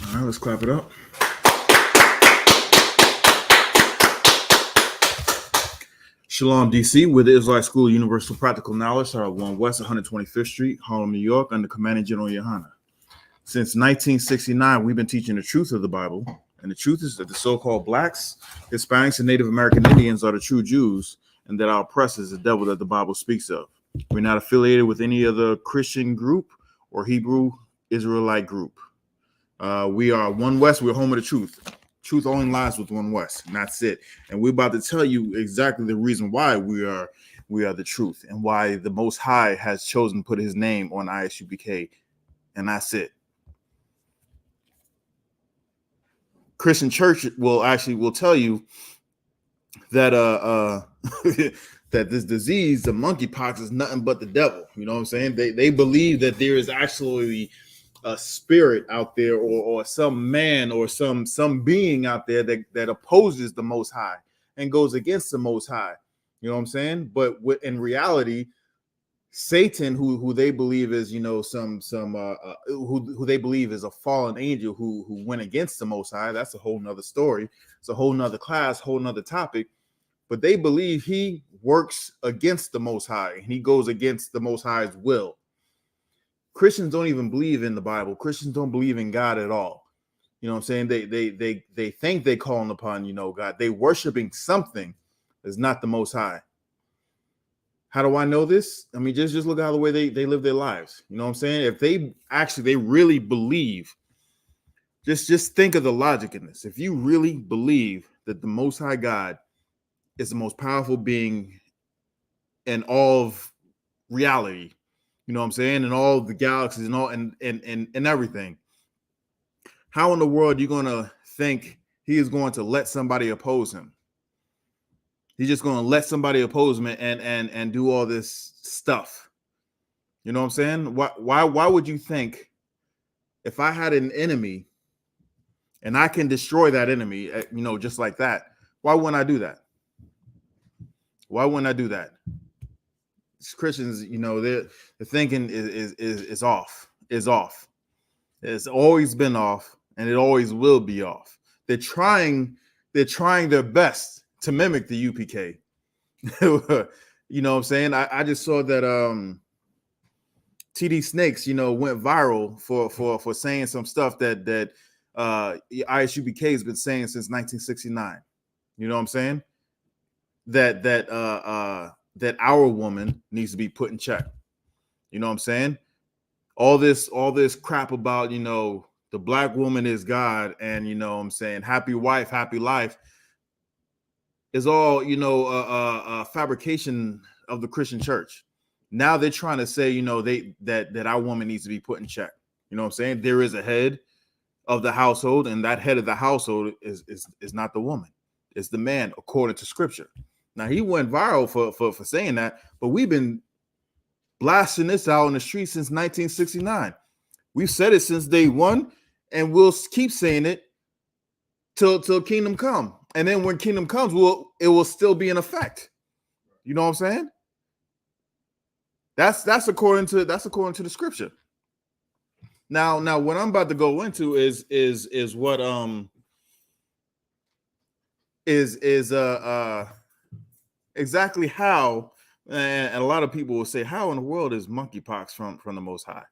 All right, let's clap it up. Shalom, DC, with the Israelite School of Universal Practical Knowledge, 1 West 125th Street, Harlem, New York, under Commanding General Yahanna. Since 1969, we've been teaching the truth of the Bible, and the truth is that the so-called blacks, Hispanics, and Native American Indians are the true Jews, and that our oppressor is the devil that the Bible speaks of. We're not affiliated with any other Christian group or Hebrew Israelite group. We are One West. We're home of the truth. Truth only lies with One West, and that's it. And we're about to tell you exactly the reason why we are the truth, and why the Most High has chosen to put His name on I.S.U.P.K, and that's it. Christian Church will tell you that that this disease, the monkeypox, is nothing but the devil. You know what I'm saying? They believe that there is actually a spirit out there, or some man or some being out there that opposes the Most High and goes against the Most High. You know what I'm saying? But in reality, Satan, who they believe is, you know, who they believe is a fallen angel who went against the Most High. That's a whole nother story. It's a whole nother class, whole nother topic. But they believe he works against the Most High, and he goes against the Most High's will. Christians don't even believe in the Bible. Christians don't believe in God at all. You know what I'm saying? They think they're calling upon, you know, God. They worshiping something that's not the Most High. How do I know this? I mean, just look at the way they live their lives. You know what I'm saying? If they really believe, just think of the logic in this. If you really believe that the Most High God is the most powerful being in all of reality, you know what I'm saying, and all the galaxies and all and everything, how in the world are you going to think he is going to let somebody oppose him? He's just going to let somebody oppose him and do all this stuff. You know what I'm saying? Why would you think, if I had an enemy and I can destroy that enemy, you know, just like that, why wouldn't I do that? Why wouldn't I do that? Christians, you know, the thinking is off. Is off. It's always been off, and it always will be off. They're trying their best to mimic the UPK. You know what I'm saying? I just saw that TD Snakes, you know, went viral for saying some stuff that I.S.U.P.K has been saying since 1969. You know what I'm saying? That our woman needs to be put in check. You know what I'm saying? All this crap about, you know, the black woman is God, and, you know what I'm saying, happy wife, happy life, is all, you know, fabrication of the Christian church. Now they're trying to say, you know, that our woman needs to be put in check. You know what I'm saying? There is a head of the household, and that head of the household is not the woman. It's the man, according to scripture. Now, he went viral for saying that, but we've been blasting this out in the street since 1969. We've said it since day one, and we'll keep saying it till kingdom come. And then when kingdom comes, it will still be in effect. You know what I'm saying? That's according to the scripture. Now what I'm about to go into is what is exactly how, and a lot of people will say, how in the world is monkeypox from the Most High?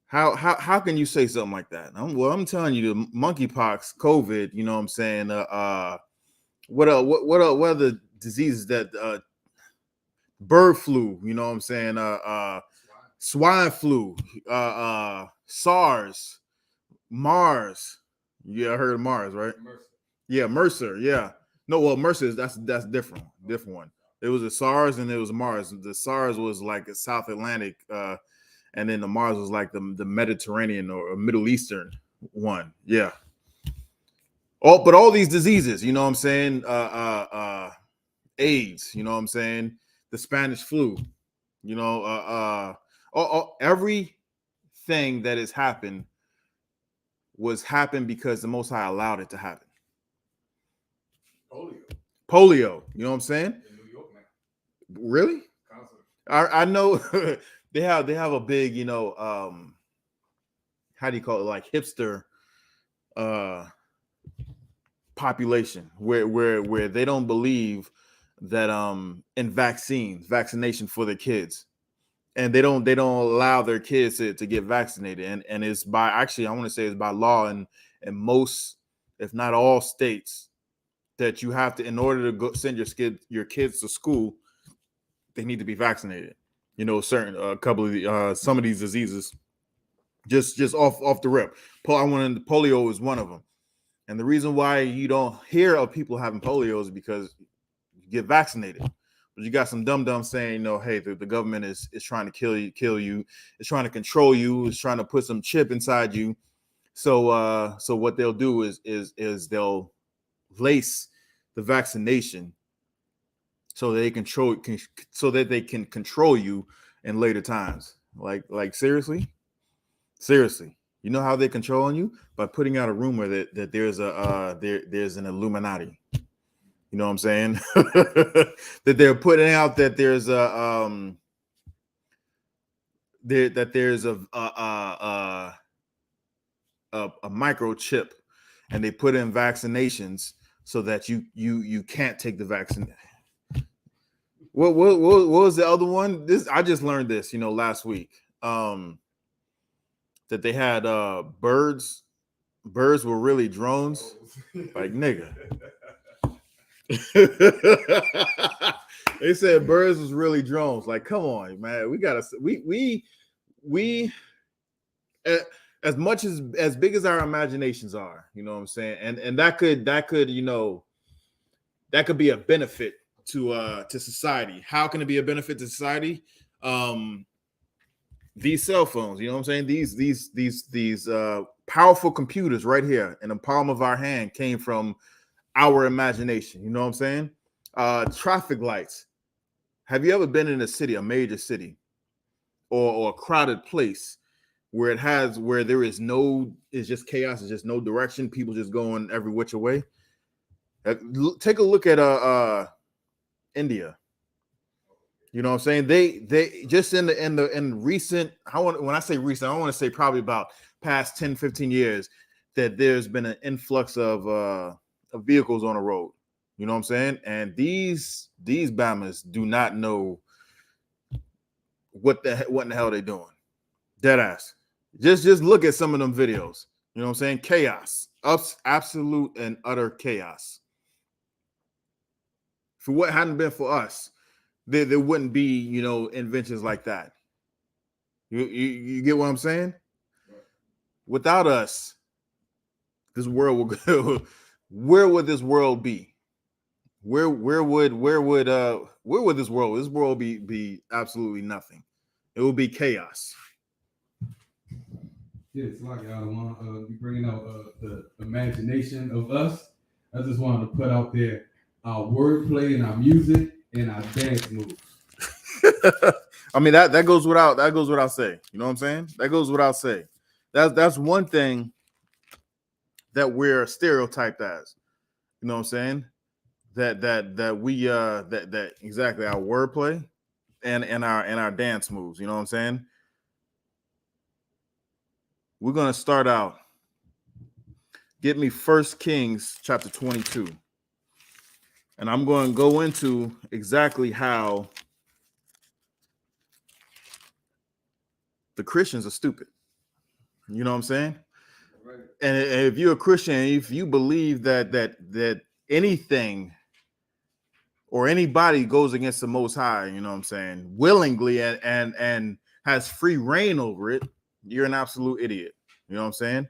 How can you say something like that? I'm telling you, the monkeypox, COVID, you know what I'm saying? What are the diseases that bird flu, you know what I'm saying? Swine flu, SARS, MARS. Yeah, I heard of MARS, right? Mercer. Yeah, Mercer. Yeah. No, well, Mercer that's different one. It was a SARS and it was MARS. The SARS was like a South Atlantic, and then the MARS was like the Mediterranean or Middle Eastern one. Yeah. But all these diseases, you know what I'm saying? AIDS, you know what I'm saying? The Spanish flu, you know, everything that has happened happened because the Most High allowed it to happen. Polio, you know what I'm saying? In New York, man. Really? I know they have a big, you know, how do you call it, like hipster population where they don't believe that in vaccination for their kids, and they don't allow their kids to get vaccinated, and it's by, actually I want to say it's by law in most, if not all states, that you have to, in order to go send your kids to school, they need to be vaccinated. You know, certain a couple of some of these diseases, just off the rip. Polio is one of them. And the reason why you don't hear of people having polio is because you get vaccinated. But you got some dum-dums saying, you know, hey, the government is trying to kill you, it's trying to control you, it's trying to put some chip inside you. So what they'll do is they'll lace the vaccination so that they can control you in later times. Like seriously. You know how they're controlling you? By putting out a rumor that there's there's an Illuminati. You know what I'm saying? That they're putting out that there's a microchip, and they put in vaccinations so that you can't take the vaccine. What was the other one? I just learned this, last week. That they had birds were really drones. Like, nigga. They said birds was really drones. Like, come on, man. We gotta we as much as big as our imaginations are, you know what I'm saying? And that could that could be a benefit to society. How can it be a benefit to society? These cell phones, you know what I'm saying? These powerful computers right here in the palm of our hand came from our imagination. You know what I'm saying? Traffic lights. Have you ever been in a major city, or a crowded place where there is it's just chaos, it's just no direction, people just going every which way? Take a look at India. You know what I'm saying? They just in recent, when I say recent, I want to say probably about past 10, 15 years, that there's been an influx of vehicles on the road. You know what I'm saying? And these Bammers do not know what in the hell they doing. Dead ass. Just look at some of them videos. You know what I'm saying? Chaos. Absolute and utter chaos. For what hadn't been for us, there wouldn't be, inventions like that. You get what I'm saying? Without us, this world will go. Where would this world be? Where would this world be absolutely nothing? It will be chaos. Yeah, it's like y'all want to be bringing out the imagination of us. I just wanted to put out there our wordplay and our music and our dance moves. I mean, that goes without saying. You know what I'm saying? That goes without saying. That's one thing that we're stereotyped as. You know what I'm saying? That we that exactly, our wordplay and our dance moves. You know what I'm saying? We're gonna start out. Get me 1 Kings chapter 22. And I'm going to go into exactly how the Christians are stupid. You know what I'm saying? Right. And if you're a Christian, if you believe that anything or anybody goes against the Most High, you know what I'm saying, willingly and has free reign over it, you're an absolute idiot. You know what I'm saying?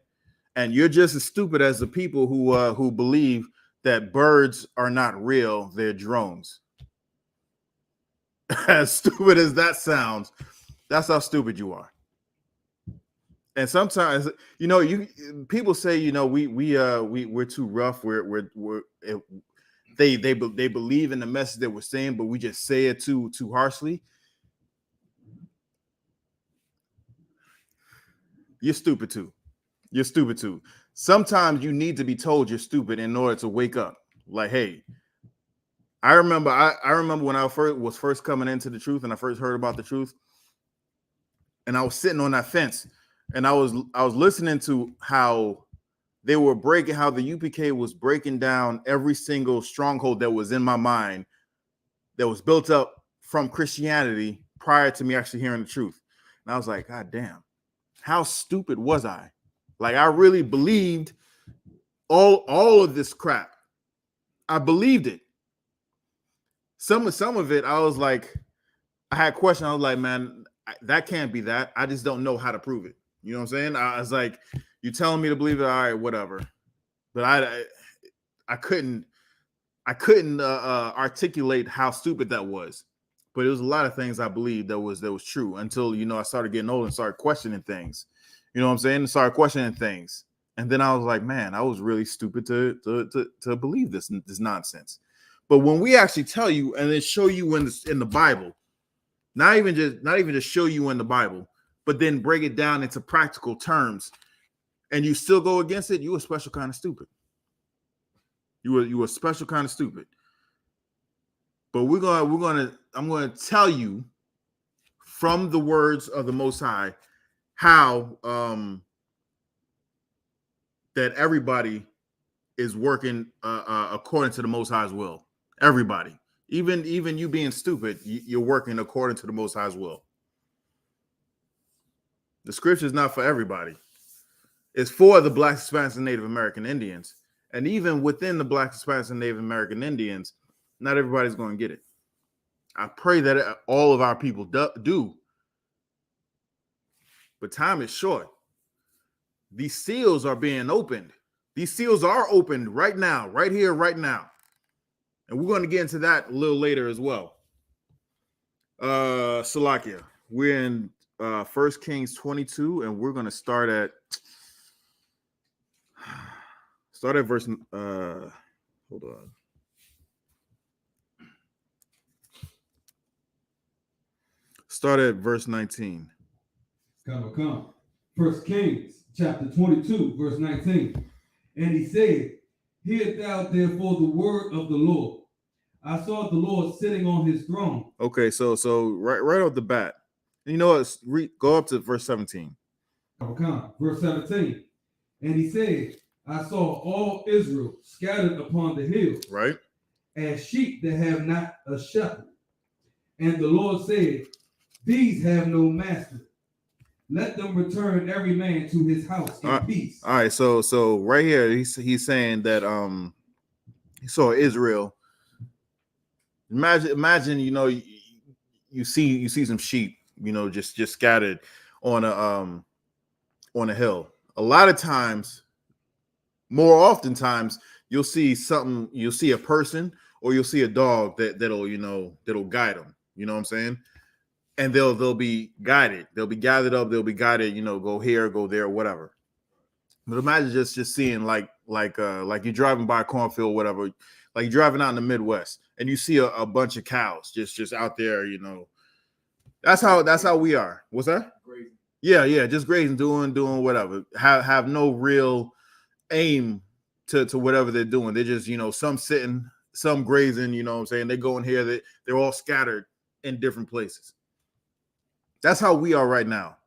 And you're just as stupid as the people who believe that birds are not real, they're drones. As stupid as that sounds, that's how stupid you are. And sometimes, people say, we're too rough. They believe in the message that we're saying, but we just say it too harshly. You're stupid too. Sometimes you need to be told you're stupid in order to wake up. Like, hey, I remember when I was first coming into the truth, and I first heard about the truth, and I was sitting on that fence, and I was listening to how they were breaking, how the UPK was breaking down every single stronghold that was in my mind that was built up from Christianity prior to me actually hearing the truth. And I was like, God damn, how stupid was I? Like, I really believed all of this crap. I believed it. Some of it, I was like, I had questions. I was like, man, that can't be that. I just don't know how to prove it. You know what I'm saying? I was like, you telling me to believe it? All right, whatever. But I couldn't articulate how stupid that was. But it was a lot of things I believed that was true until, you know, I started getting old and started questioning things. You know what I'm saying? And started questioning things. And then I was like, man, I was really stupid to believe this nonsense. But when we actually tell you and then show you in the Bible, not even just show you in the Bible, but then break it down into practical terms, and you still go against it, you a special kind of stupid. You were a special kind of stupid. But I'm gonna tell you from the words of the Most High how that everybody is working according to the Most High's will. Everybody, even you being stupid, you're working according to the Most High's will. The scripture is not for everybody. It's for the Black, Hispanics, and Native American Indians. And even within the Black, Hispanics, and Native American Indians, not everybody's going to get it. I pray that all of our people do. But time is short. These seals are being opened. These seals are opened right now, right here, right now. And we're going to get into that a little later as well. Salakia, we're in 1 Kings 22, and we're going to start at verse, hold on. Start at verse 19. Come. 1 Kings chapter 22, verse 19. And he said, hear thou therefore the word of the Lord. I saw the Lord sitting on his throne. Okay, so right off the bat, you know what? Go up to verse 17. Come. Verse 17. And he said, I saw all Israel scattered upon the hills, right, as sheep that have not a shepherd. And the Lord said, these have no master. Let them return every man to his house in peace. All right, so right here he's saying that he saw Israel. Imagine you know you see some sheep, you know, just scattered on a hill. A lot of times, more oftentimes, you'll see a person or you'll see a dog that'll guide them. You know what I'm saying? And they'll be guided. They'll be gathered up. They'll be guided. You know, go here, go there, whatever. But imagine just seeing like you're driving by a cornfield, whatever. Like you're driving out in the Midwest, and you see a bunch of cows just out there. You know, that's how we are. What's that? Grazing. Yeah, just grazing, doing whatever. Have no real aim to whatever they're doing. They're just, you know, some sitting, some grazing. You know what I'm saying? They go in here. They're all scattered in different places. That's how we are right now.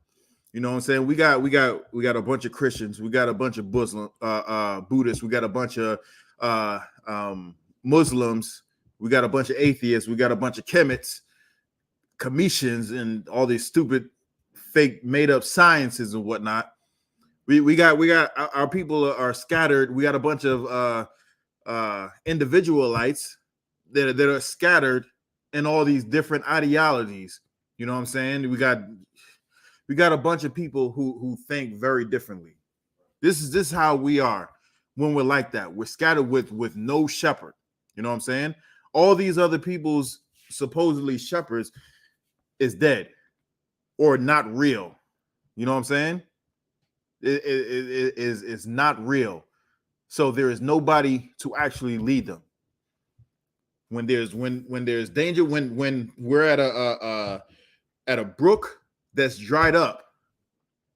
You know what I'm saying? We got a bunch of Christians. We got a bunch of Buddhists. We got a bunch of Muslims. We got a bunch of atheists. We got a bunch of commissions, and all these stupid, fake, made up sciences and whatnot. We got our people are scattered. We got a bunch of individualites that are scattered in all these different ideologies. You know what I'm saying? We got a bunch of people who think very differently. This is how we are when we're like that. We're scattered with no shepherd. You know what I'm saying? All these other people's supposedly shepherds is dead or not real. You know what I'm saying? It's not real. So there is nobody to actually lead them. When there's danger, when we're at a brook that's dried up,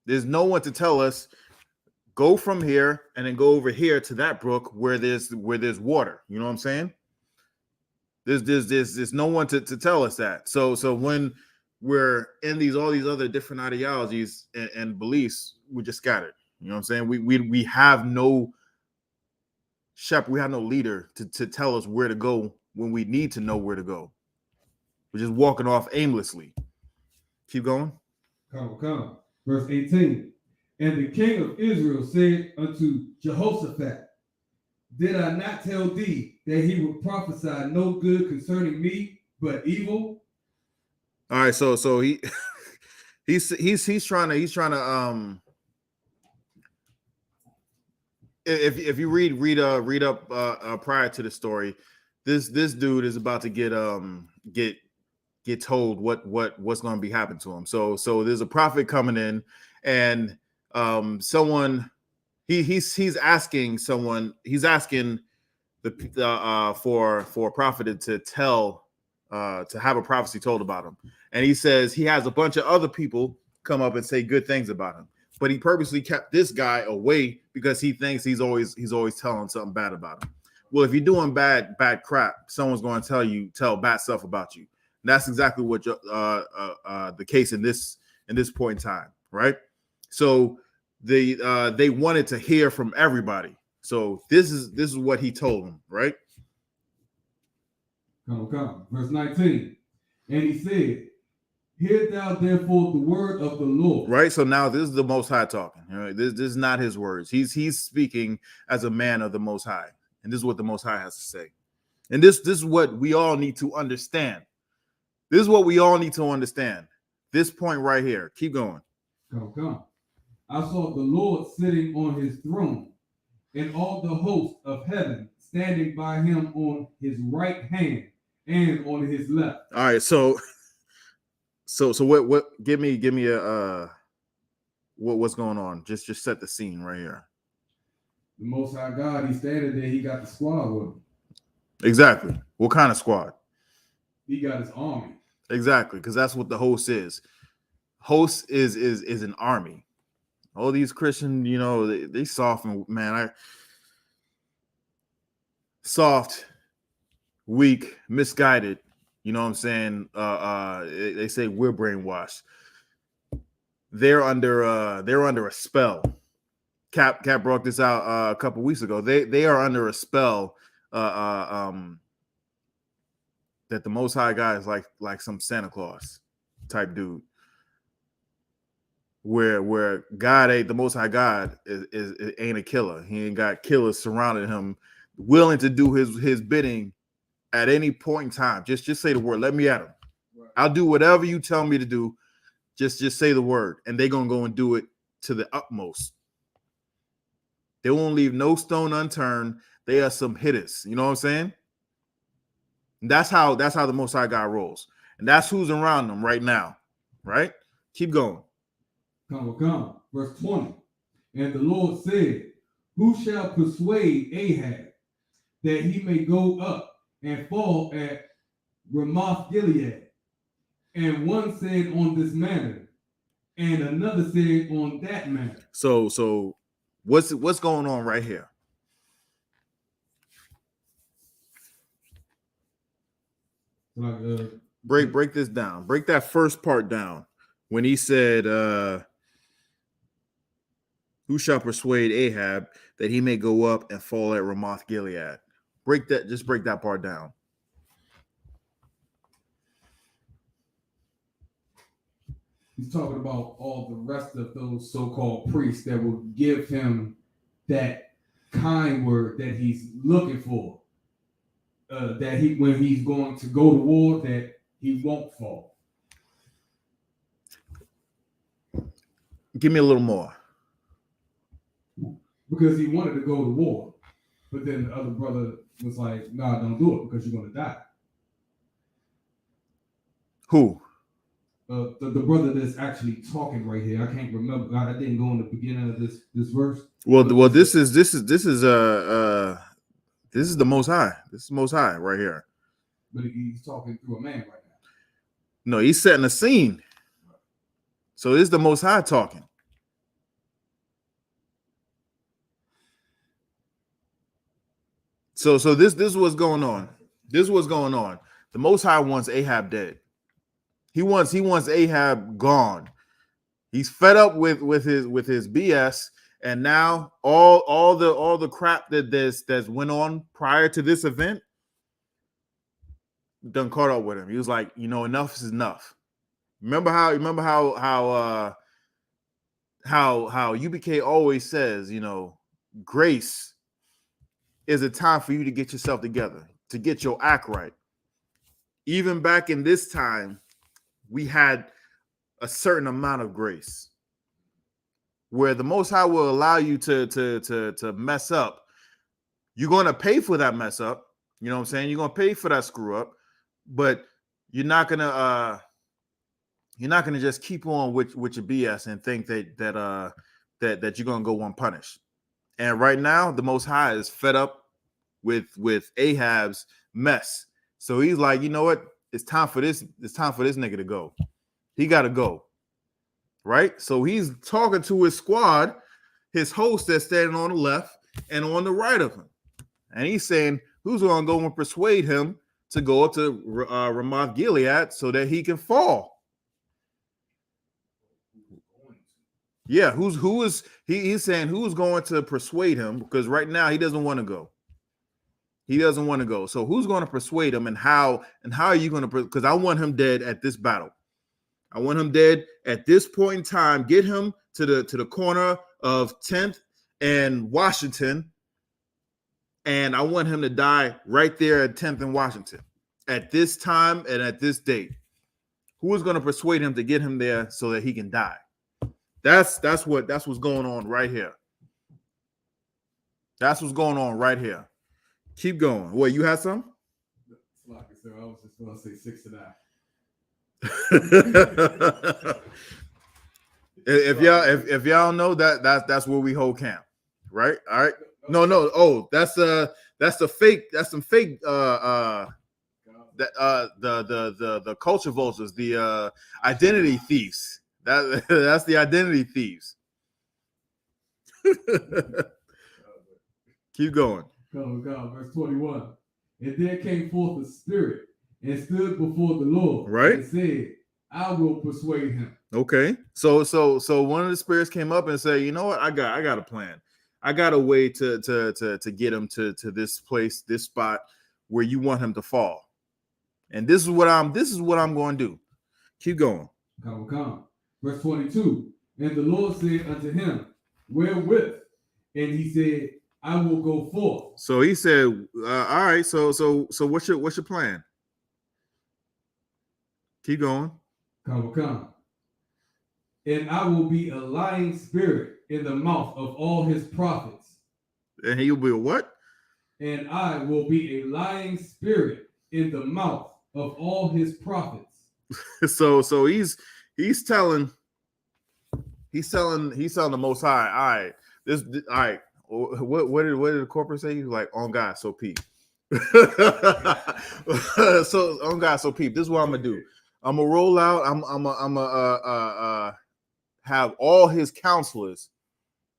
there's no one to tell us go from here and then go over here to that brook where there's water. You know what I'm saying? There's no one to tell us that. So when we're in all these other different ideologies and beliefs, we're just scattered. You know what I'm saying? We have no shepherd, we have no leader to tell us where to go when we need to know where to go. We're just walking off aimlessly. Keep going. Come. Verse 18. And the king of Israel said unto Jehoshaphat, did I not tell thee that he would prophesy no good concerning me, but evil? All right, so he's trying to if you read up prior to the story, this dude is about to get told what's going to be happening to him. So there's a prophet coming in, and someone he's asking for a prophet to tell to have a prophecy told about him, and he says he has a bunch of other people come up and say good things about him, but he purposely kept this guy away because he thinks he's always telling something bad about him. Well, if you're doing bad crap, someone's going to tell bad stuff about you. And that's exactly what the case in this point in time, right? So they wanted to hear from everybody. So this is what he told them, right? Come. Verse 19. And he said, hear thou therefore the word of the Lord. Right. So now this is the Most High talking. Right? This is not his words. He's speaking as a man of the Most High, and this is what the Most High has to say. And this is what we all need to understand. This is what we all need to understand. This point right here. Keep going. Come. I saw the Lord sitting on his throne, and all the hosts of heaven standing by him on his right hand and on his left. All right. So what? Give me a what's going on? Just set the scene right here. The Most High God, he's standing there. He got the squad with him. Exactly. What kind of squad? He got his army. Exactly, because that's what the host is. Host is an army. All these Christian, they soft and soft, weak, misguided. You know what I'm saying? They say we're brainwashed. They're under a spell. Cap brought this out a couple weeks ago. They are under a spell. That the Most High God is like some Santa Claus type dude, where God ain't the Most High God is ain't a killer. He ain't got killers surrounding him, willing to do his bidding at any point in time. Just say the word. Let me at him. Right. I'll do whatever you tell me to do. Just say the word, and they're gonna go and do it to the utmost. They won't leave no stone unturned. They are some hitters. You know what I'm saying? And that's how the Most High God rolls, and that's who's around them right now. Right? Keep going. Come. Verse 20. And the Lord said, who shall persuade Ahab that he may go up and fall at Ramoth Gilead? And one said on this manner, and another said on that manner. So what's going on right here? Break this down. Break that first part down. When he said, who shall persuade Ahab that he may go up and fall at Ramoth Gilead? Break that part down. He's talking about all the rest of those so-called priests that will give him that kind word that he's looking for. That when he's going to go to war, that he won't fall. Give me a little more. Because he wanted to go to war, but then the other brother was like, "Nah, don't do it because you're going to die." Who? The brother that's actually talking right here. I can't remember. I didn't go in the beginning of this verse. Well, this is the Most High. This is Most High right here. But he's talking through a man right now. No, he's setting a scene. So this is the Most High talking. So this is what's going on. This is what's going on. The Most High wants Ahab dead. He wants Ahab gone. He's fed up with his BS, And now all the crap that's went on prior to this event done caught up with him. He was like, enough is enough. Remember how UPK always says, grace is a time for you to get yourself together, to get your act right. Even back in this time, we had a certain amount of grace where the Most High will allow you to mess up. You're going to pay for that mess up. You know what I'm saying? You're going to pay for that screw up, but you're not going to just keep on with your BS and think that you're going to go unpunished. And right now, the Most High is fed up with Ahab's mess. So he's like, you know what? It's time for this nigga to go. He got to go. Right? So he's talking to his squad, his host that's standing on the left and on the right of him. And he's saying, who's going to go and persuade him to go up to Ramoth Gilead so that he can fall? Yeah, he's saying who's going to persuade him, because right now he doesn't want to go. He doesn't want to go. So who's going to persuade him, and how are you going to? Because I want him dead at this battle. I want him dead at this point in time. Get him to the corner of 10th and Washington, and I want him to die right there at 10th and Washington at this time and at this date. Who is going to persuade him to get him there so that he can die? That's what's going on right here. That's what's going on right here. Keep going. Wait, you had some? Like I said, I was just going to say 6 to 9. if y'all know that's where we hold camp, right? All right. No. Oh, that's the fake. That's some fake. The culture vultures, the identity thieves. That's the identity thieves. Keep going. God, verse 21. And there came forth a spirit and stood before the Lord, right, and said, I will persuade him. Okay. So one of the spirits came up and said, you know what? I got a plan. I got a way to get him to this place, this spot where you want him to fall. And this is what I'm going to do. Keep going. Come. Verse 22. And the Lord said unto him, wherewith? And he said, I will go forth. So he said, all right, so what's your plan? Keep going. Come. And I will be a lying spirit in the mouth of all his prophets. And he will be a what? And I will be a lying spirit in the mouth of all his prophets. So he's telling the Most High, all right, all right. What did the corporate say? He was like, on God, so peep. So on God, so peep. This is what I'm gonna do. I'm gonna roll out. I'm gonna have all his counselors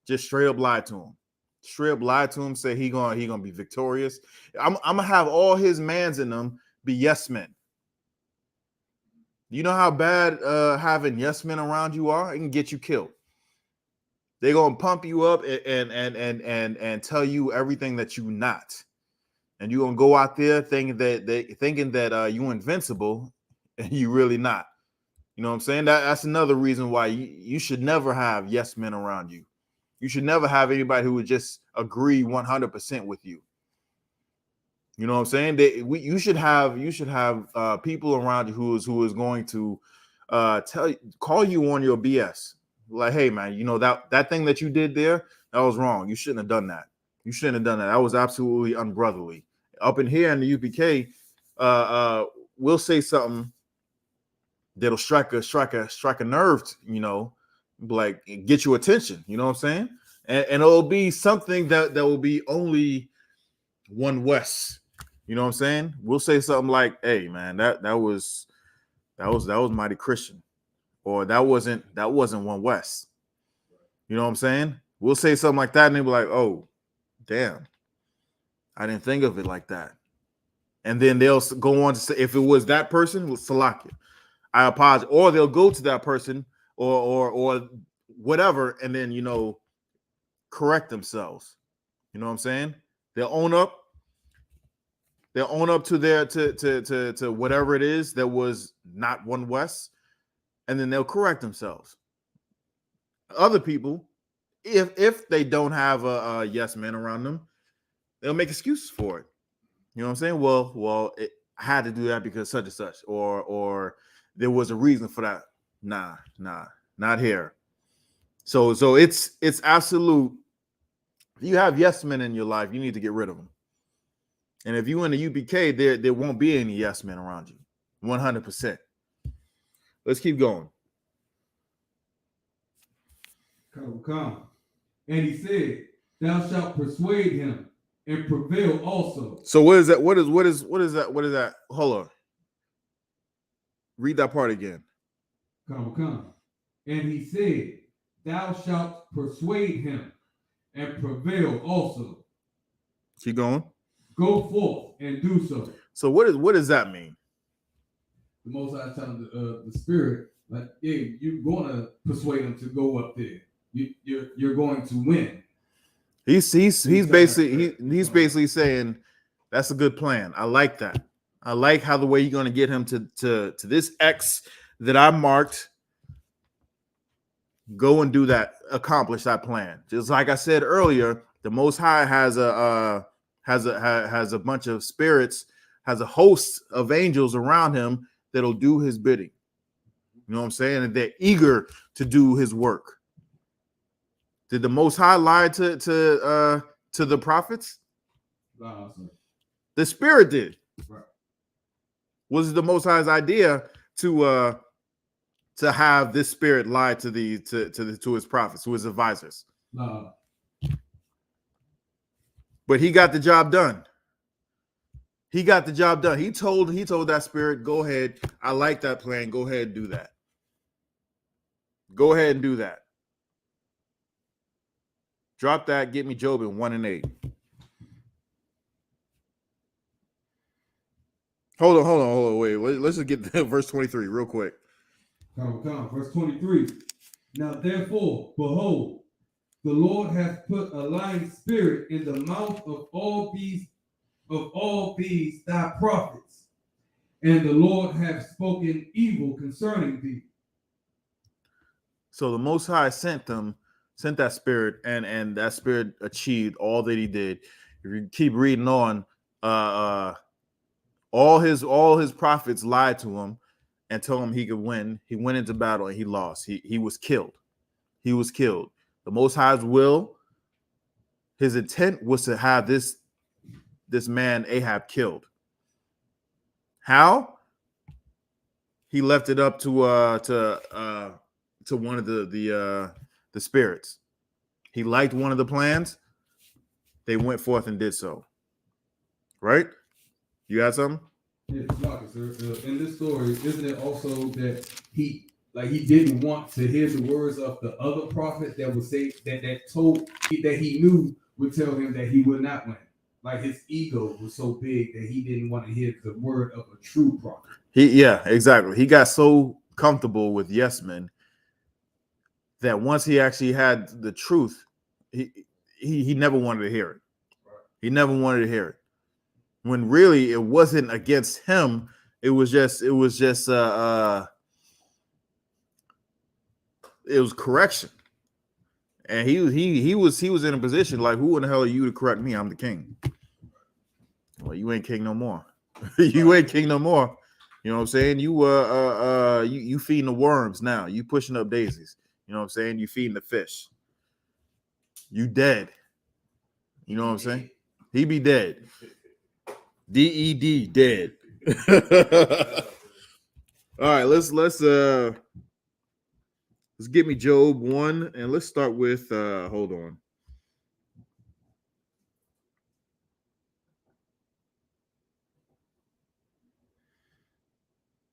just straight up lie to him. Straight up lie to him. Say he gonna be victorious. I'm gonna have all his mans in them be yes men. You know how bad having yes men around you are? It can get you killed. They're gonna pump you up and tell you everything that you're not, and you're gonna go out there thinking that you're invincible, and you really not. You know what I'm saying? That's another reason why you should never have yes men around you. You should never have anybody who would just agree 100% with you. You know what I'm saying? You should have people around you who is going to call you on your BS. Like, hey man, you know that thing that you did there, that was wrong. You shouldn't have done that. You shouldn't have done that. That was absolutely unbrotherly. Up in here in the UPK, we'll say something that'll strike a nerve, like get your attention. You know what I'm saying? And it'll be something that will be only one West. You know what I'm saying? We'll say something like, "Hey, man, that was mighty Christian," or that wasn't one West. You know what I'm saying? We'll say something like that, and they'll be like, "Oh, damn, I didn't think of it like that." And then they'll go on to say, if it was that person, with Salakia, I apologize, or they'll go to that person or whatever, and then correct themselves. You know what I'm saying? They'll own up. They'll own up to their to whatever it is that was not one West, and then they'll correct themselves. Other people, if they don't have a yes man around them, they'll make excuses for it. You know what I'm saying? I had to do that because such and such, or there was a reason for that. Nah, not here. So it's absolute. If you have yes men in your life, you need to get rid of them. And if you in the UPK, there won't be any yes men around you. 100%. Let's keep going. Come. And he said, "Thou shalt persuade him and prevail also." So what is that? What is that? What is that? Hold on. Read that part again. Come. And he said, "Thou shalt persuade him and prevail also." Keep going. Go forth and do so. So what does that mean? The Most High telling the Spirit, like, hey, you're going to persuade him to go up there. You're going to win. He's basically saying that's a good plan. I like that. I like how the way you're going to get him to this X that I marked. Go and do that. Accomplish that plan. Just like I said earlier, the Most High has a bunch of spirits, has a host of angels around him that'll do his bidding. You know what I'm saying? And they're eager to do his work. Did the Most High lie to the prophets? No, the Spirit did. Right. Was it the Most High's idea to have this Spirit lie to his prophets, to his advisors? No. But he got the job done. He got the job done. He told that Spirit, go ahead. I like that plan. Go ahead and do that. Go ahead and do that. Drop that. Get me Job in 1 and 8. Hold on. Wait. Let's just get to verse 23 real quick. Come. Verse 23. Now therefore, behold, the Lord hath put a lying spirit in the mouth of all these thy prophets, and the Lord hath spoken evil concerning thee. So the Most High sent that spirit, and that spirit achieved all that he did. If you keep reading on, all his prophets lied to him and told him he could win. He went into battle and he lost. He was killed. He was killed. The Most High's will, his intent was to have this man Ahab killed. How? He left it up to one of the spirits. He liked one of the plans. They went forth and did so. Right? You got something? Yeah, Marcus, in this story, isn't it also that he didn't want to hear the words of the other prophet that would say that he knew would tell him that he would not win? Like his ego was so big that he didn't want to hear the word of a true prophet. Yeah, exactly. He got so comfortable with yes men that once he actually had the truth, he never wanted to hear it. Right. He never wanted to hear it. When really it wasn't against him, it was correction. And he was in a position like, who in the hell are you to correct me? I'm the king. Well, you ain't king no more. You ain't king no more. You know what I'm saying? You feeding the worms now. You pushing up daisies. You know what I'm saying? You feeding the fish. You dead. You know what I'm saying? He be dead. DED, dead. All right, let's get me Job 1, and let's start with hold on.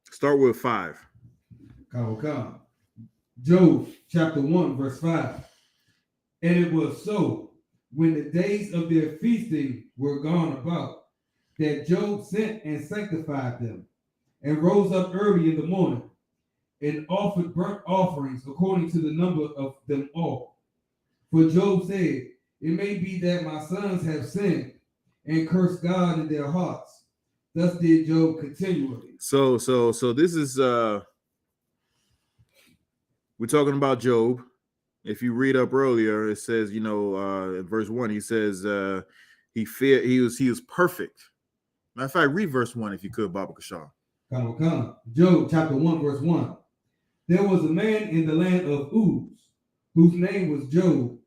Start with 5. Come. Job chapter 1, verse 5. And it was so, when the days of their feasting were gone about, that Job sent and sanctified them, and rose up early in the morning, and offered burnt offerings according to the number of them all. For Job said, it may be that my sons have sinned and cursed God in their hearts. Thus did Job continually. So this is we're talking about Job. If you read up earlier, it says, in verse 1, he says he was perfect. Matter of fact, read verse 1 if you could, Baba Kashaw. Job chapter 1, verse 1. There was a man in the land of Uz, whose name was Job,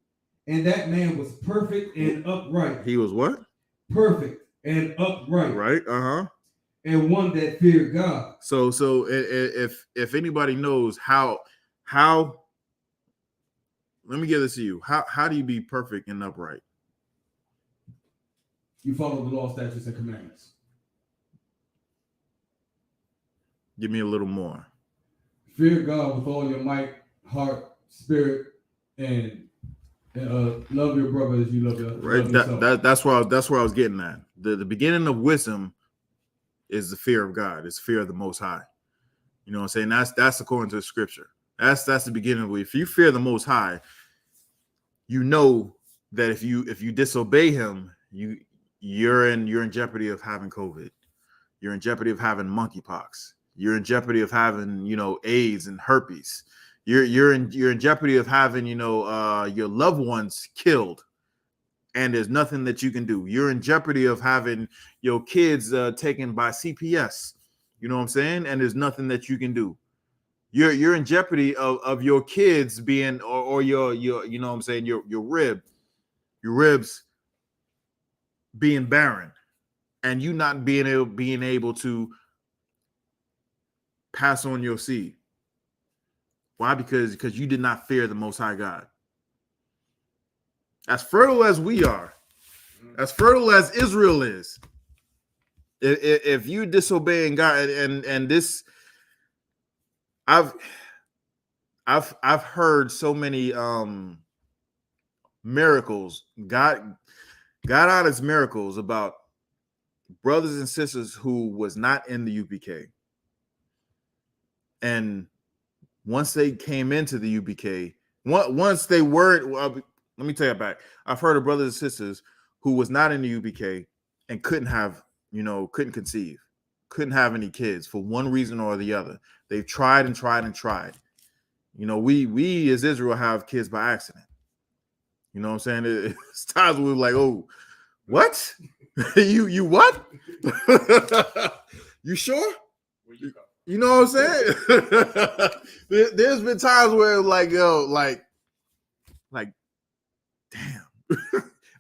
and that man was perfect and upright. He was what? Perfect and upright. Right. And one that feared God. So if anybody knows how let me give this to you. How do you be perfect and upright? You follow the law, statutes, and commandments. Give me a little more. Fear God with all your might, heart, spirit, and love your brother as you love yourself. That's where I was getting at. The beginning of wisdom is the fear of God. It's fear of the Most High. You know what I'm saying? That's according to the scripture. That's the beginning of it. If you fear the Most High, you know that if you disobey Him, you're in jeopardy of having COVID. You're in jeopardy of having monkeypox. You're in jeopardy of having AIDS and herpes. You're in jeopardy of having your loved ones killed, and there's nothing that you can do. You're in jeopardy of having your kids taken by CPS. You know what I'm saying? And there's nothing that you can do. You're in jeopardy of your kids being or your you know what I'm saying, your ribs being barren, and you not being able to pass on your seed. Why? Because you did not fear the Most High God. As fertile as we are, as fertile as Israel is, if you disobeying God, and this, I've heard so many miracles, God honest miracles about brothers and sisters who was not in the UPK, and once they came into the UPK, once they weren't. Let me take it back. I've heard of brothers and sisters who was not in the UPK and couldn't conceive, couldn't have any kids for one reason or the other. They've tried and tried and tried. We as Israel have kids by accident. You know what I'm saying? It's times we're like, oh, what? you what? You sure? You know what I'm saying? There's been times where like damn.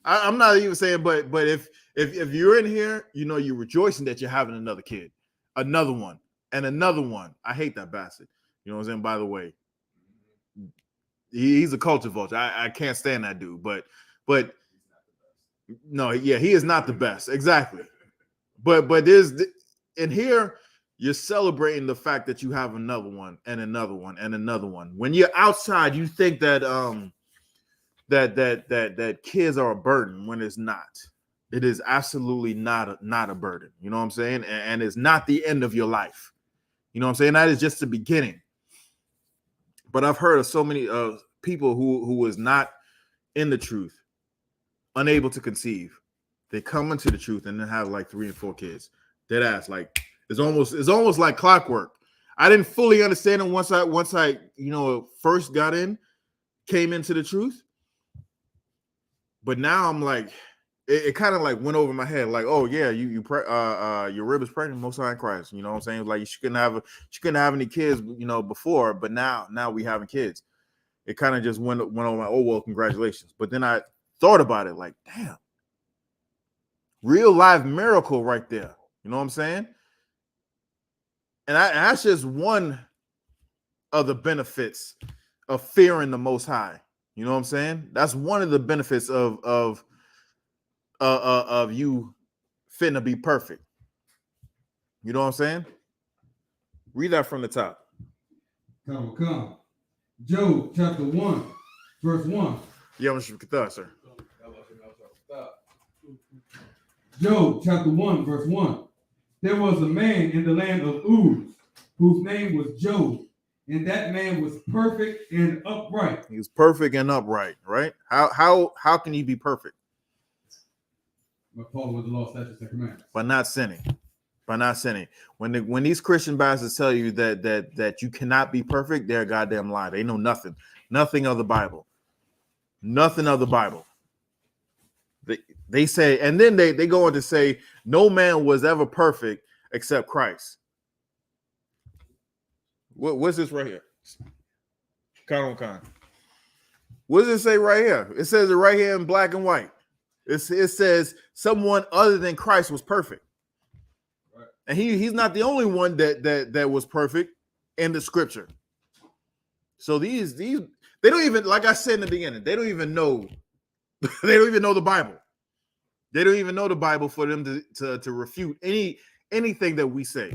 I'm not even saying, but if you're in here, you're rejoicing that you're having another kid, another one, and another one. I hate that bastard. You know what I'm saying? By the way, he's a culture vulture. I can't stand that dude. But no, yeah, he is not the best. Exactly. But there's in here, you're celebrating the fact that you have another one and another one and another one. When you're outside, you think that that kids are a burden when it's not. It is absolutely not a burden. You know what I'm saying? And it's not the end of your life. You know what I'm saying? That is just the beginning. But I've heard of so many people who was not in the truth, unable to conceive. They come into the truth and then have like 3 and 4 kids. Dead ass. Like it's almost like clockwork. I didn't fully understand it once I first came into the truth. But now I'm like, it kind of like went over my head, like, oh yeah, your rib is pregnant, Most High in Christ. You know what I'm saying? Like she couldn't have any kids, before, but now we having kids. It kind of just went over my, oh well, congratulations. But then I thought about it, like, damn, real life miracle right there. You know what I'm saying? And that's just one of the benefits of fearing the Most High. You know what I'm saying? That's one of the benefits of you finna be perfect. You know what I'm saying? Read that from the top. Come. Job chapter 1, verse 1. I.S.U.P.K, sir. Job chapter 1, verse 1. There was a man in the land of Uz, whose name was Job, and that man was perfect and upright. He was perfect and upright, right? How can he be perfect? By following the law, statutes, and commandments. By not sinning. By not sinning. When these Christian bastards tell you that you cannot be perfect, they're a goddamn lie. They know nothing of the Bible. Nothing of the Bible. They say, and then they go on to say, no man was ever perfect except Christ. What's this right here? Con. What does it say right here? It says it right here in black and white. It says someone other than Christ was perfect. Right. And he's not the only one that was perfect in the scripture. So these they don't even, like I said in the beginning, they don't even know the Bible. They don't even know the Bible for them to refute anything that we say.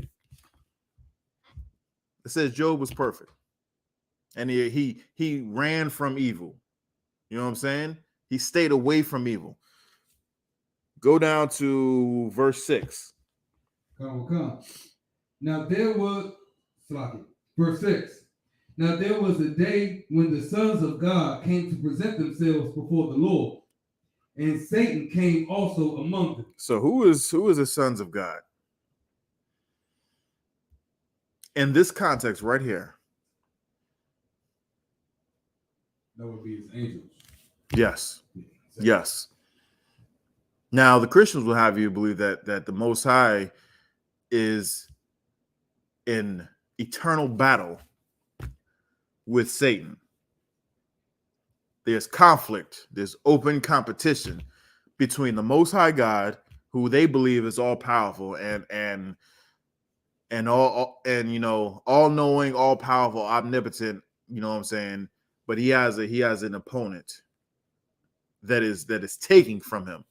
It says Job was perfect. And he ran from evil. You know what I'm saying? He stayed away from evil. Go down to verse 6. Come. Now there was, verse 6. Now there was a day when the sons of God came to present themselves before the Lord, and Satan came also among them. So who is the sons of God? In this context right here. That would be his angels. Yes. Yes. Now the Christians will have you believe that the Most High is in eternal battle with Satan. There's conflict, there's open competition between the Most High God, who they believe is all powerful and all knowing, all powerful, omnipotent, you know what I'm saying? But he has an opponent that is taking from him.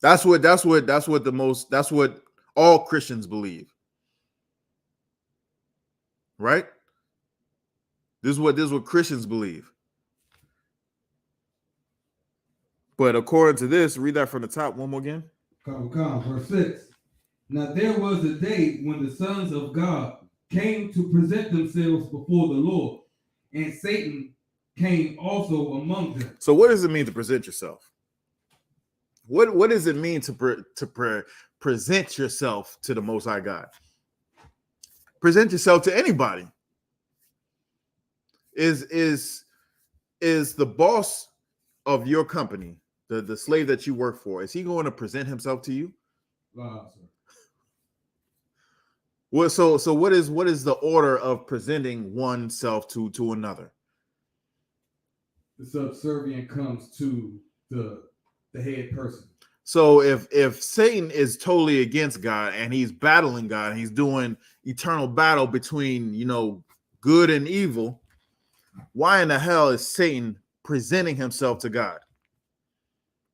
That's what all Christians believe. Right? This is what Christians believe. But according to this, read that from the top one more again. Come, verse 6. Now there was a day when the sons of God came to present themselves before the Lord, and Satan came also among them. So what does it mean to present yourself? What does it mean to present yourself to the Most High God? Present yourself to anybody. Is the boss of your company, the slave that you work for, is he going to present himself to you? Well, so what is the order of presenting oneself to another? The subservient comes to the head person. So if Satan is totally against God and he's battling God, and he's doing eternal battle between, good and evil, why in the hell is Satan presenting himself to God?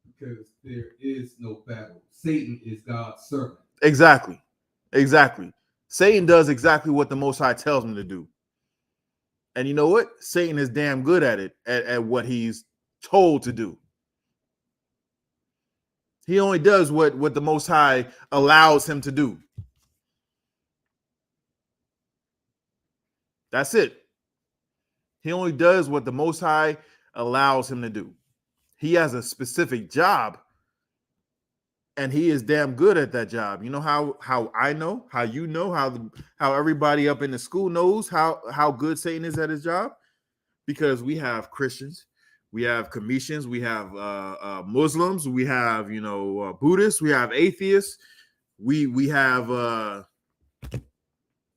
Because there is no battle. Satan is God's servant. Exactly. Satan does exactly what the Most High tells him to do. And you know what? Satan is damn good at it, at what he's told to do. He only does what the Most High allows him to do. That's it. He only does what the Most High allows him to do. He has a specific job, and he is damn good at that job. You know how I know, how you know, how everybody up in the school knows how good Satan is at his job? Because we have Christians, we have Commissions, we have Muslims, we have Buddhists, we have atheists, we have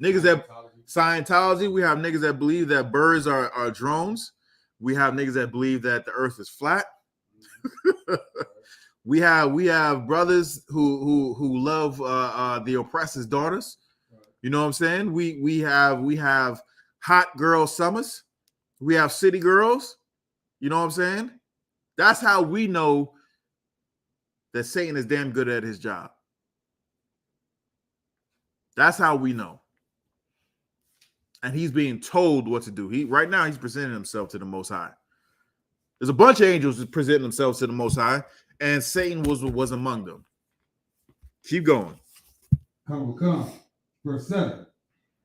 niggas that Scientology, we have niggas that believe that birds are drones, we have niggas that believe that the earth is flat. we have brothers who love the oppressor's daughters. You know what I'm saying? We have hot girl summers. We have city girls. You know what I'm saying? That's how we know that Satan is damn good at his job. That's how we know. And he's being told what to do. Right now he's presenting himself to the Most High. There's a bunch of angels presenting themselves to the Most High, and Satan was among them. Keep going. Come. Verse 7.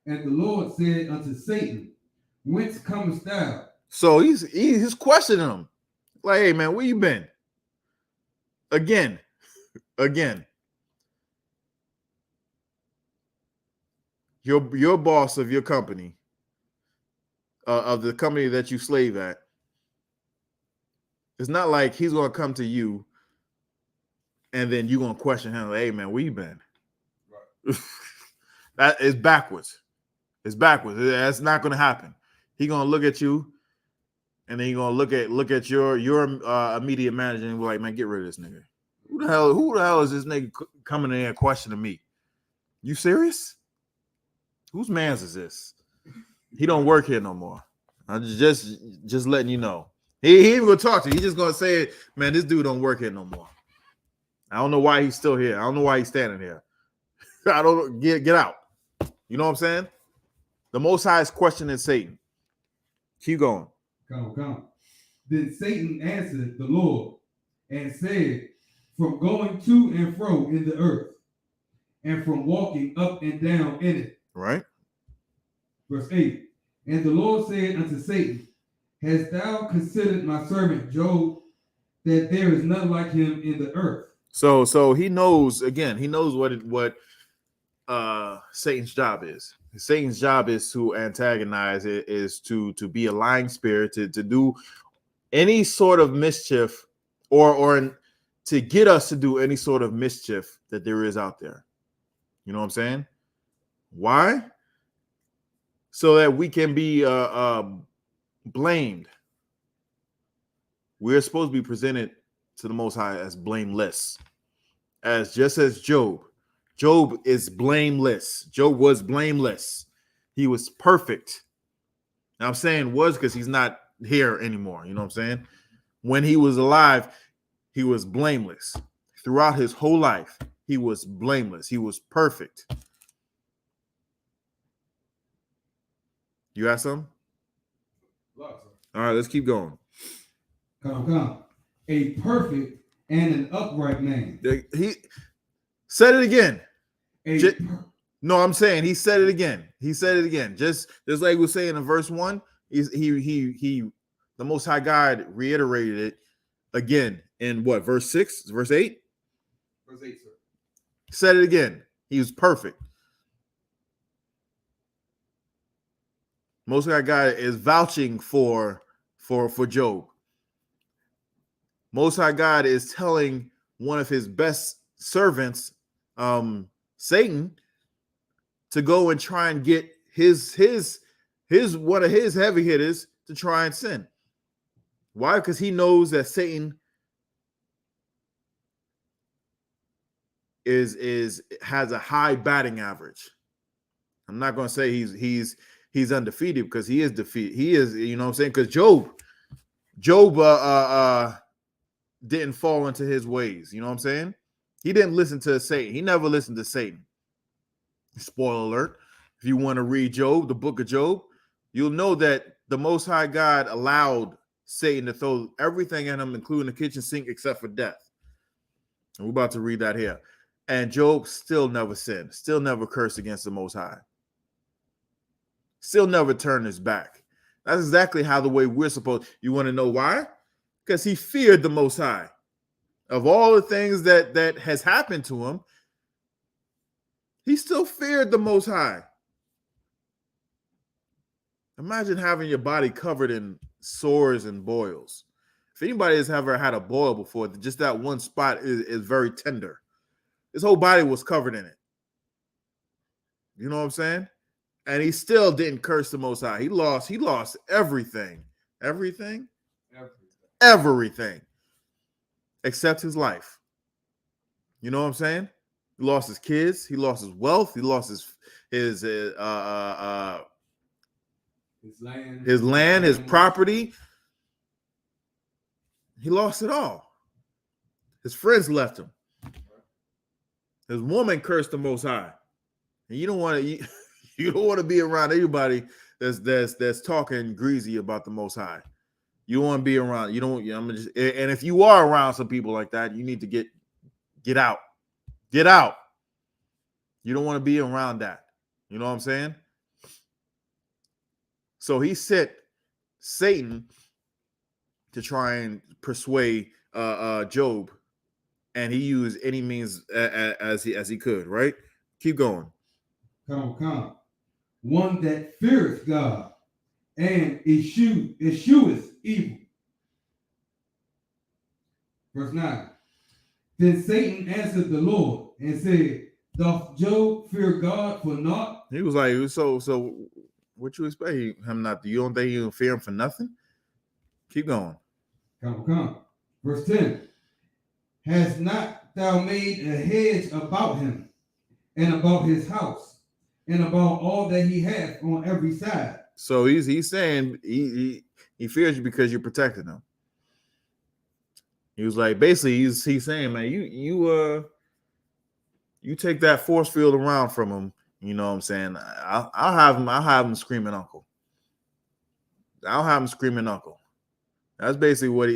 And the Lord said unto Satan, Whence comest thou? So he's questioning him. Like, hey man, where you been? Again. Your boss of your company, of the company that you slave at, it's not like he's gonna come to you and then you're gonna question him, like, hey man, where you been? Right. That is backwards. It's backwards. That's not gonna happen. He's gonna look at you and then he's gonna look at your immediate manager and be like, man, get rid of this nigga. Who the hell is this nigga coming in here questioning me? You serious? Whose man's is this? He don't work here no more. I'm just letting you know. He ain't gonna talk to you. He's just gonna say, man, this dude don't work here no more. I don't know why he's still here. I don't know why he's standing here. I don't get out. You know what I'm saying? The Most High is questioning Satan. Keep going. Come. Then Satan answered the Lord and said, From going to and fro in the earth, and from walking up and down in it. Right. Verse 8. And the Lord said unto Satan, Hast thou considered my servant Job, that there is none like him in the earth? So he knows, again, he knows what Satan's job is. Satan's job is to antagonize, it is to be a lying spirit, to do any sort of mischief, or to get us to do any sort of mischief that there is out there. You know what I'm saying? Why? So that we can be blamed. We're supposed to be presented to the Most High as blameless, just as Job. Job is blameless. Job was blameless. He was perfect. Now I'm saying was because he's not here anymore. You know what I'm saying? When he was alive, he was blameless. Throughout his whole life, he was blameless. He was perfect. You got something? All right, let's keep going. Come. A perfect and an upright man. He said it again. No, I'm saying he said it again. He said it again. Just like we were saying in verse 1, the Most High God reiterated it again in what, verse 6, verse 8? Verse 8, sir. Said it again. He was perfect. Most High God is vouching for Job. Most High God is telling one of his best servants, Satan, to go and try and get his one of his heavy hitters to try and sin. Why? Because he knows that Satan has a high batting average. I'm not going to say he's undefeated, because he is defeated. He is, you know what I'm saying? Because Job didn't fall into his ways. You know what I'm saying? He didn't listen to Satan. He never listened to Satan. Spoiler alert. If you want to read Job, the book of Job, you'll know that the Most High God allowed Satan to throw everything at him, including the kitchen sink, except for death. And we're about to read that here. And Job still never sinned, still never cursed against the Most High, still never turned his back. That's exactly how the way we're supposed. You want to know why? Because he feared the Most High. Of all the things that has happened to him, he still feared the Most High. Imagine having your body covered in sores and boils. If anybody has ever had a boil before, just that one spot is very tender. His whole body was covered in it. You know what I'm saying? And he still didn't curse the Most High. He lost everything. Everything. Except his life. You know what I'm saying? He lost his kids. He lost his wealth. He lost his land, his property. He lost it all. His friends left him. His woman cursed the Most High. And you don't want to be around anybody that's talking greasy about the Most High. You don't want to be around. You don't. And if you are around some people like that, you need to get out. Get out. You don't want to be around that. You know what I'm saying? So he sent Satan to try and persuade Job, and he used any means as he could. Right? Keep going. Come. One that feareth God and escheweth evil. Verse 9. Then Satan answered the Lord and said, doth Job fear God for naught? He was like, so what you expect him not to? You don't think you fear him for nothing? Keep going. Come. Verse 10. Has not thou made a hedge about him and about his house and about all that he hath on every side? So he's saying he fears you because you're protecting him. He was like, basically, he's saying, man, you take that force field around from him. You know what I'm saying? I'll have him screaming uncle. I'll have him screaming uncle. That's basically what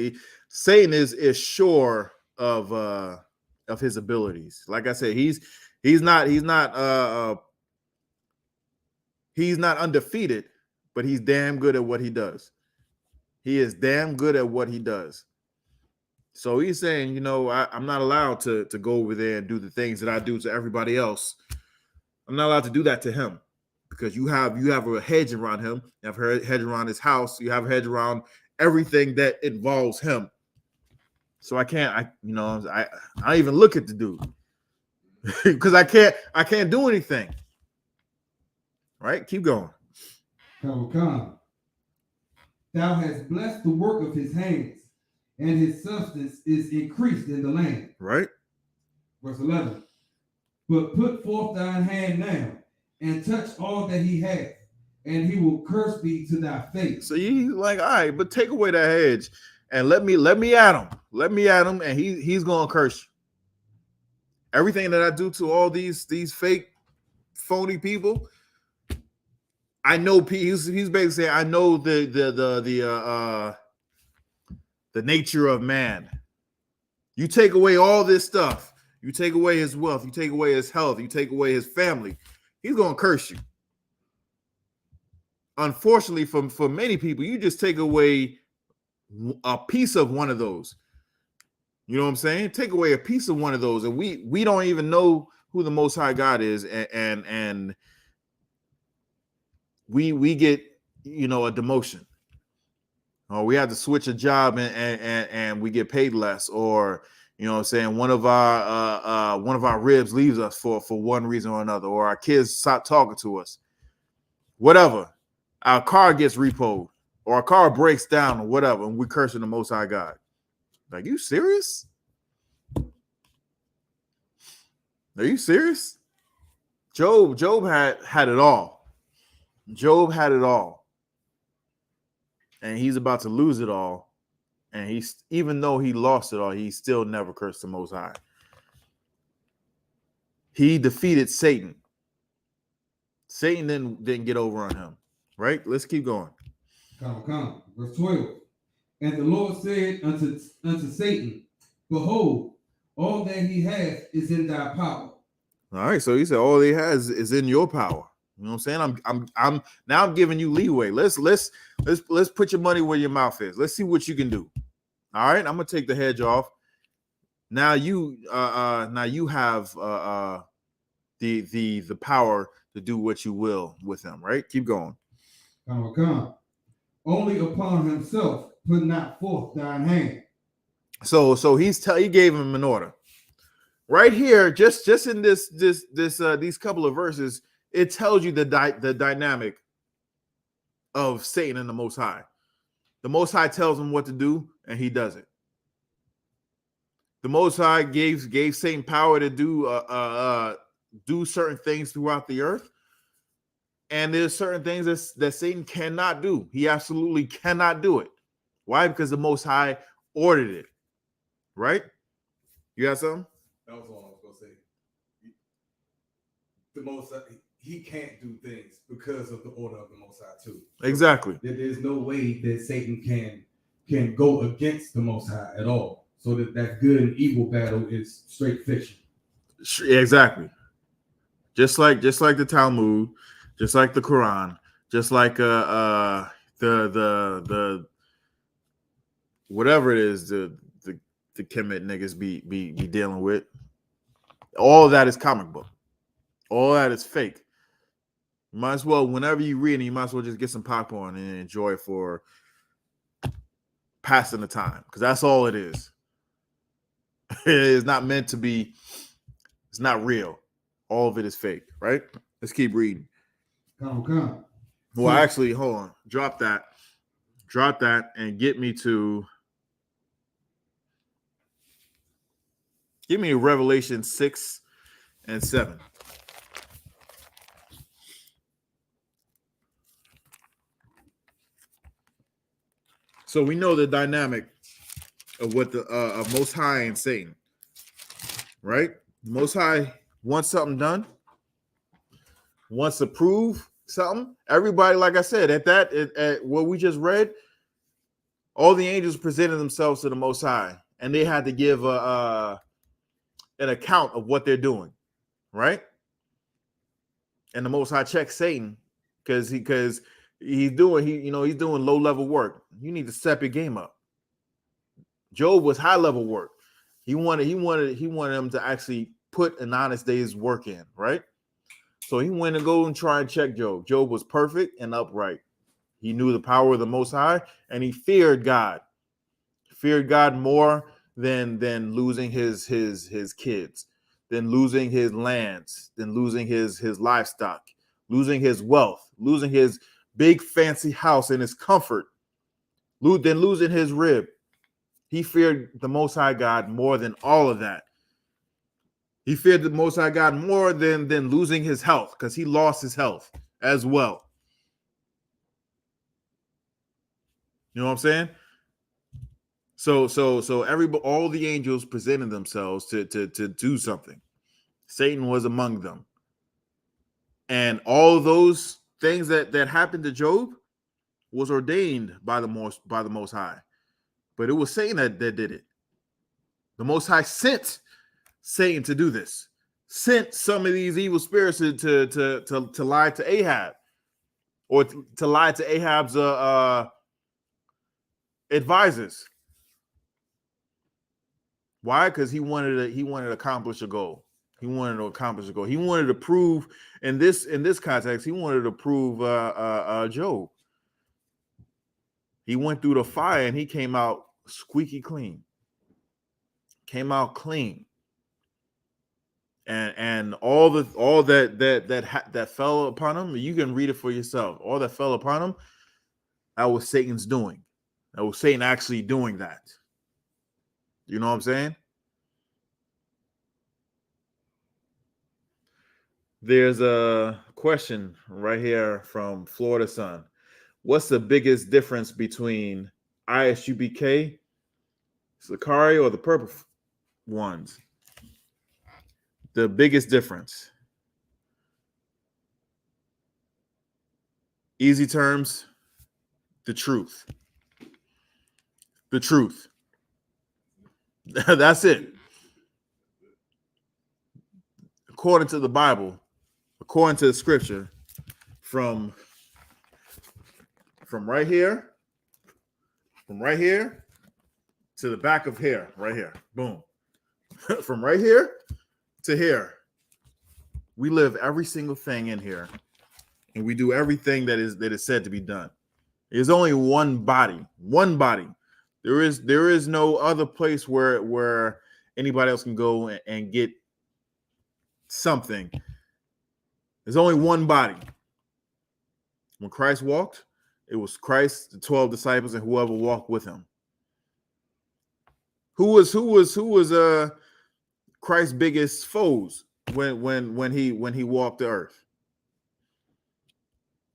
Satan is sure of his abilities. Like I said, he's not undefeated, but he's damn good at what he does. He is damn good at what he does. So he's saying, I'm not allowed to go over there and do the things that I do to everybody else. I'm not allowed to do that to him, because you have a hedge around him. You have a hedge around his house. You have a hedge around everything that involves him. So I can't even look at the dude because I can't do anything. Right? Keep going. Come. Thou hast blessed the work of his hands, and his substance is increased in the land. Right. Verse 11. But put forth thine hand now, and touch all that he hath, and he will curse thee to thy face. So you like, all right, but take away that hedge and let me at him. Let me at him, and he's gonna curse you. Everything that I do to all these fake, phony people, I know he's basically saying, I know the nature of man. You take away all this stuff, you take away his wealth, you take away his health, you take away his family, he's gonna curse you. Unfortunately, for many people, you just take away a piece of one of those. You know what I'm saying? Take away a piece of one of those, and we don't even know who the Most High God is, and we get a demotion, or we have to switch a job and we get paid less, or you know what I'm saying, one of our ribs leaves us for one reason or another, or our kids stop talking to us, whatever. Our car gets repoed, or our car breaks down, or whatever, and we cursing the Most High God. Like, you serious? Are you serious? Job had it all. Job had it all. And he's about to lose it all. And even though he lost it all, he still never cursed the Most High. He defeated Satan. Satan didn't get over on him. Right? Let's keep going. Come. Verse 12. And the Lord said unto Satan, behold, all that he hath is in thy power. All right, so he said all he has is in your power. You know what I'm saying? I'm giving you leeway. Let's put your money where your mouth is. Let's see what you can do. All right, I'm gonna take the hedge off. Now you have the power to do what you will with him. Right? Keep going. Come. Only upon himself put not forth thine hand. So he gave him an order. Right here, just in these couple of verses, it tells you the dynamic of Satan and the Most High. The Most High tells him what to do, and he does it. The Most High gave Satan power to do certain things throughout the earth, and there's certain things that Satan cannot do. He absolutely cannot do it. Why? Because the Most High ordered it. Right? You got something? That was all I was gonna say. The Most High, he can't do things because of the order of the Most High too. Exactly. There's no way that Satan can go against the Most High at all. So that good and evil battle is straight fiction. Exactly. Just like the Talmud, just like the Quran, Just like the whatever it is the Kemet niggas be dealing with. All of that is comic book. All that is fake. You might as well, whenever you read it, you might as well just get some popcorn and enjoy it for passing the time, because that's all it is. It is not meant to be. It's not real. All of it is fake, right? Let's keep reading. Come. Well, actually, hold on. Drop that, and get me to Revelation 6 and 7. So we know the dynamic of what the of Most High and Satan, right? Most High wants something done, wants to prove something. Everybody, like I said, at what we just read, all the angels presented themselves to the Most High, and they had to give an account of what they're doing, right? And the Most High checks Satan because he's doing low level work. You need to step your game up. Job was high level work. He wanted him to actually put an honest day's work in, right? So he went and go and try and check Job. Job was perfect and upright. He knew the power of the Most High, and he feared God. Feared God more than losing his kids, than losing his lands, than losing his livestock, losing his wealth, losing his big fancy house and his comfort, than losing his rib. He feared the Most High God more than all of that. He feared the Most High God more than losing his health, because he lost his health as well. You know what I'm saying? So all the angels presented themselves to do something. Satan was among them. And all those things that happened to Job was ordained by the Most High. But it was Satan that did it. The Most High sent Satan to do this. Sent some of these evil spirits to lie to Ahab, or to lie to Ahab's advisors. Why? Because he wanted to accomplish a goal. He wanted to prove in this context. He wanted to prove Job. He went through the fire and he came out squeaky clean. Came out clean. And all that fell upon him, you can read it for yourself. All that fell upon him, that was Satan's doing. That was Satan actually doing that. You know what I'm saying? There's a question right here from Florida Sun. What's the biggest difference between I.S.U.P.K, Sakari, or the purple ones? The biggest difference. Easy terms, the truth. The truth. That's it. According to the Bible, according to the scripture, from right here to the back of here, right here, boom. From right here to here, we live every single thing in here, and we do everything that is said to be done. There's only one body. There is no other place where anybody else can go and get something. There's only one body. When Christ walked, it was Christ, the 12 disciples, and whoever walked with him. Who was Christ's biggest foes when he walked the earth?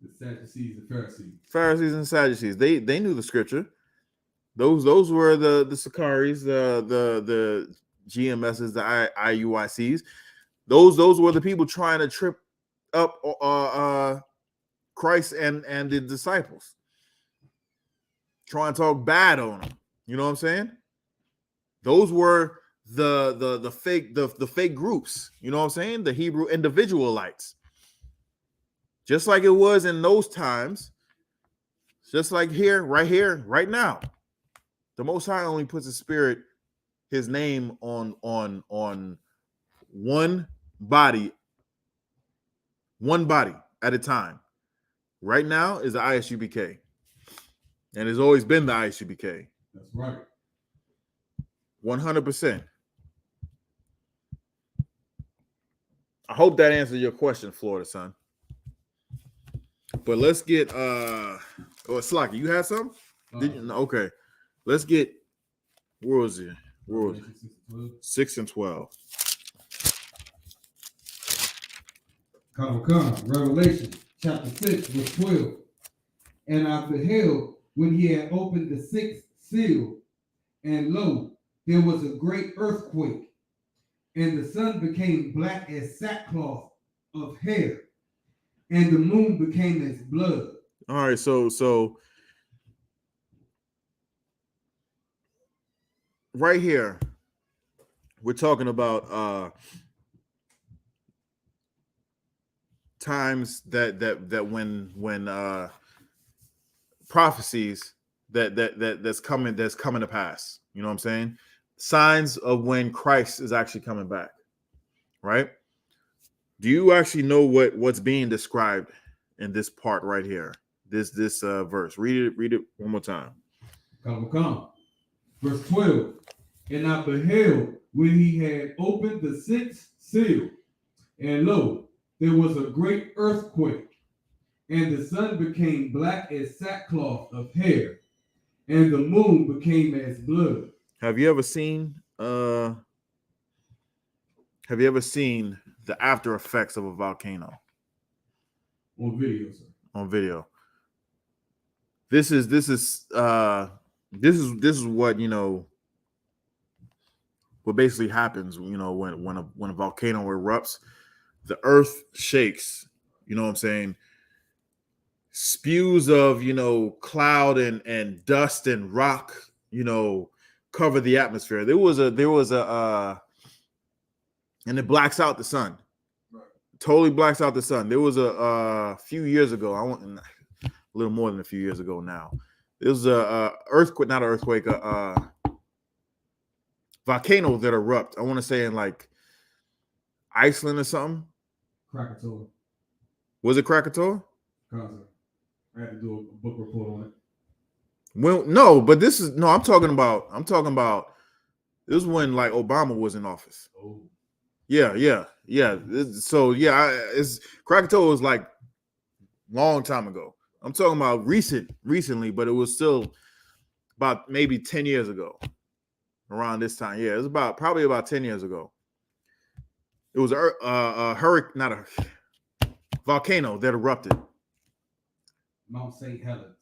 The Sadducees and Pharisees. Pharisees and Sadducees. They knew the scripture. Those were the Sakaris, the GMSs, the IUICs. Those were the people trying to trip up Christ and the disciples, trying to talk bad on them. You know what I'm saying? Those were the fake groups. You know what I'm saying? The Hebrew individualites just like it was in those times, just like here, right now. The Most High only puts his name on one body at a time. Right now is the I.S.U.P.K. And it's always been the I.S.U.P.K. That's right. 100%. I hope that answers your question, Florida son. But let's get Slocky, you had something? Okay. Let's get, where was it? 6 and 12. Revelation chapter 6, verse 12. And I beheld when he had opened the sixth seal, and lo, there was a great earthquake, and the sun became black as sackcloth of hair, and the moon became as blood. All right, so right here, we're talking about times that when prophecies that's coming to pass. You know what I'm saying? Signs of when Christ is actually coming back. Right? Do you actually know what's being described in this part right here? This verse. Read it one more time. Come. Verse 12. And I beheld when he had opened the sixth seal, and lo, there was a great earthquake, and the sun became black as sackcloth of hair, and the moon became as blood. Have you ever seen the after effects of a volcano? On video, sir. On video. This is what, you know, what basically happens, you know, when a volcano erupts, the earth shakes, you know what I'm saying? Spews of, you know, cloud and dust and rock, you know, cover the atmosphere. There was a and it blacks out the sun. Right. Totally blacks out the sun. There was a few years ago, a little more than a few years ago now. There was a earthquake, not an earthquake, volcano that erupt. I want to say in like Iceland or something. Krakatoa. Was it Krakatoa? I had to do a book report on it. Well, no, but I'm talking about this is when like Obama was in office. Oh. Yeah. So yeah, it's Krakatoa was like long time ago. I'm talking about recently, but it was still about maybe 10 years ago. Around this time. Yeah, it was probably about 10 years ago. It was a hurricane, not a volcano that erupted. Mount St. Helens.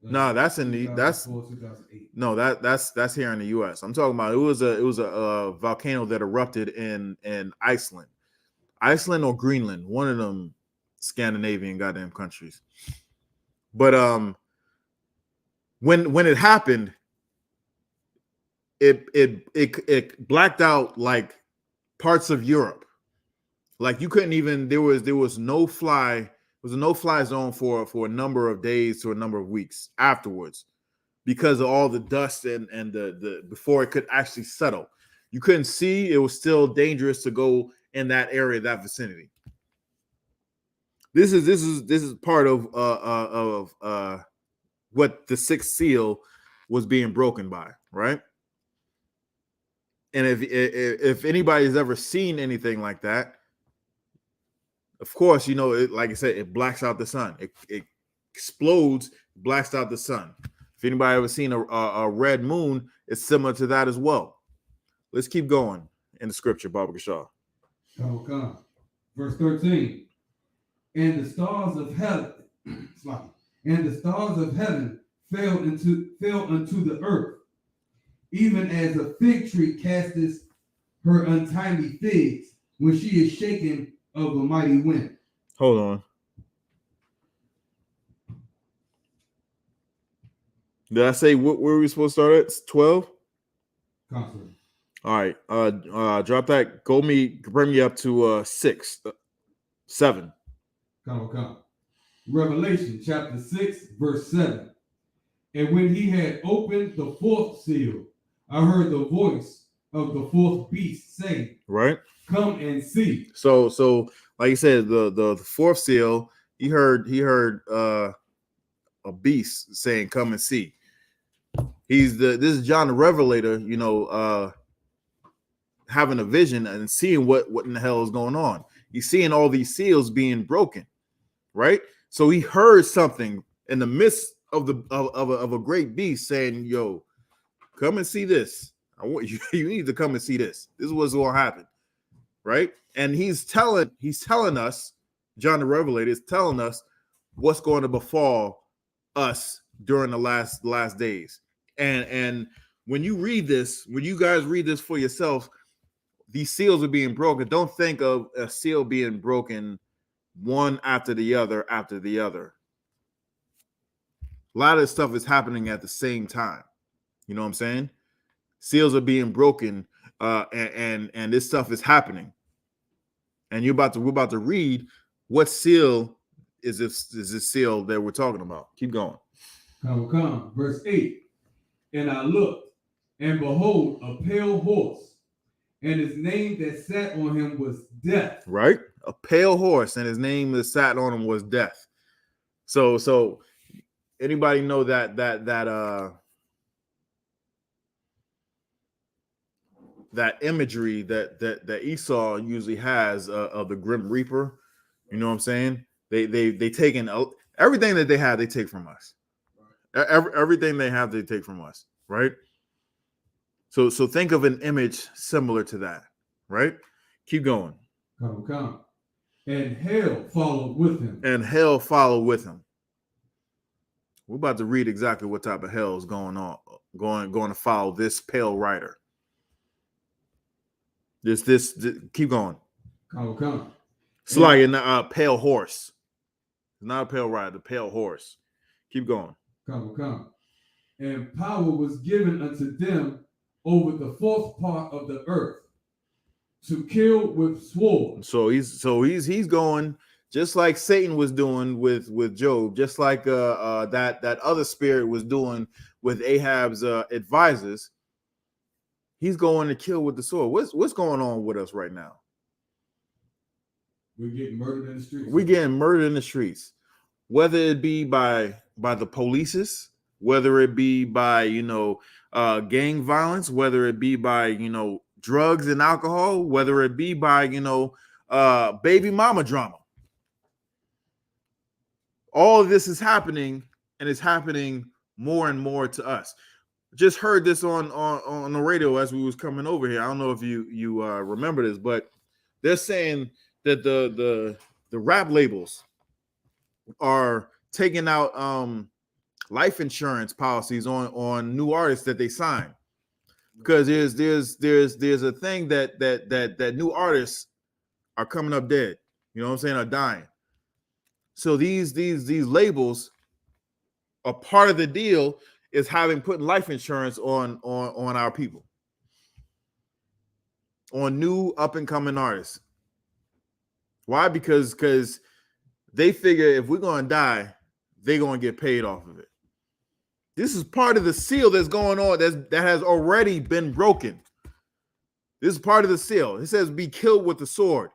No, that's in the 2008. No, that's here in the US. I'm talking about it was a volcano that erupted in Iceland. Iceland or Greenland, one of them Scandinavian goddamn countries. But when it happened, it blacked out like parts of Europe. Like you couldn't even, there was no fly zone for a number of days to a number of weeks afterwards because of all the dust and the before it could actually settle. You couldn't see, it was still dangerous to go in that area, that vicinity. This is part of what the sixth seal was being broken by, right? And if anybody's ever seen anything like that, of course, you know, like I said, it blacks out the sun. It explodes, blacks out the sun. If anybody ever seen a red moon, it's similar to that as well. Let's keep going in the scripture, Baba Gashar. Come. Verse 13. And the stars of heaven, fell unto the earth, even as a fig tree casteth her untimely figs when she is shaken of a mighty wind. Hold on. Did I say where were we supposed to start at? 12? Constantly. All right. Drop that. Bring me up to 7. Come. Revelation chapter 6, verse 7. And when he had opened the fourth seal, I heard the voice of the fourth beast saying, Right. come and see. So like you said, the fourth seal, he heard a beast saying, come and see. This is John the Revelator, having a vision and seeing what in the hell is going on. He's seeing all these seals being broken, right? So he heard something in the midst of a great beast saying, yo, come and see this. I want you, you need to come and see this. This is what's going to happen, right? And he's telling us, John the Revelator is telling us what's going to befall us during the last days. And when you read this, when you guys read this for yourself, these seals are being broken. Don't think of a seal being broken one after the other. A lot of this stuff is happening at the same time. You know what I'm saying? Seals are being broken, and this stuff is happening. And we're about to read what seal is this seal that we're talking about. Keep going. Come. Verse 8. And I looked, and behold, a pale horse, and his name that sat on him was Death. Right? A pale horse, and his name that sat on him was Death. So anybody know that imagery that Esau usually has of the Grim Reaper? You know what I'm saying? They taken everything that they have, they take from us. Everything they have, they take from us, right? So think of an image similar to that, right? Keep going. Come. And hell followed with him. We're about to read exactly what type of hell is going to follow this pale rider. This keep going. Come. It's like a pale horse. It's not a pale rider, the pale horse. Keep going. Come. And power was given unto them over the fourth part of the earth to kill with sword. So he's going just like Satan was doing with Job, just like that other spirit was doing with Ahab's advisors. He's going to kill with the sword. What's going on with us right now? We're getting murdered in the streets. We're getting murdered in the streets, whether it be by the polices, whether it be by gang violence, whether it be by drugs and alcohol, whether it be by baby mama drama. All of this is happening, and it's happening more and more to us. Just heard this on the radio as we was coming over here. I don't know if you remember this, but they're saying that the rap labels are taking out life insurance policies on new artists that they sign, because there's a thing that new artists are coming up dead. You know what I'm saying? Are dying. So these labels, a part of the deal is putting life insurance on our people, on new up and coming artists. Why? Because they figure if we're going to die, they're going to get paid off of it. This is part of the seal that's going on that has already been broken. This is part of the seal. It says be killed with the sword.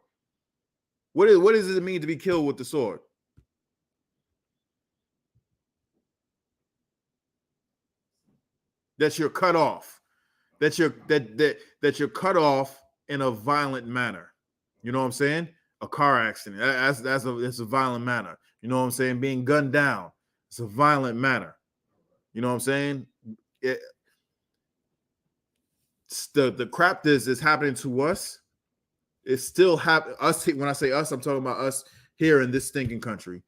What does it mean to be killed with the sword? That you're cut off. That you're cut off in a violent manner. You know what I'm saying? A car accident. That's a violent manner. You know what I'm saying? Being gunned down. It's a violent manner. You know what I'm saying? The crap this is happening to us. It's still happening. Us. When I say us, I'm talking about us here in this stinking country.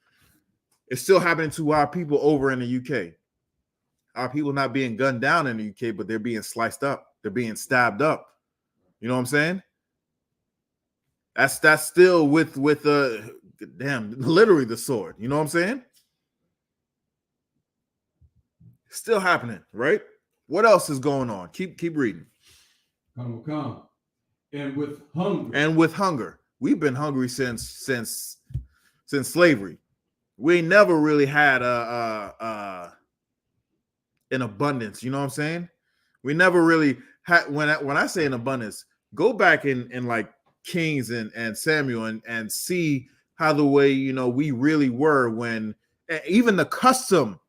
It's still happening to our people over in the UK. Our people not being gunned down in the UK, but they're being sliced up. They're being stabbed up. You know what I'm saying? That's still with literally the sword. You know what I'm saying? Still happening, right? What else is going on? Keep reading. Come. And with hunger. We've been hungry since since slavery. We never really had an abundance. You know what I'm saying? We never really had. When I say an abundance, go back in like Kings and Samuel and see how the way, you know, we really were when even the custom,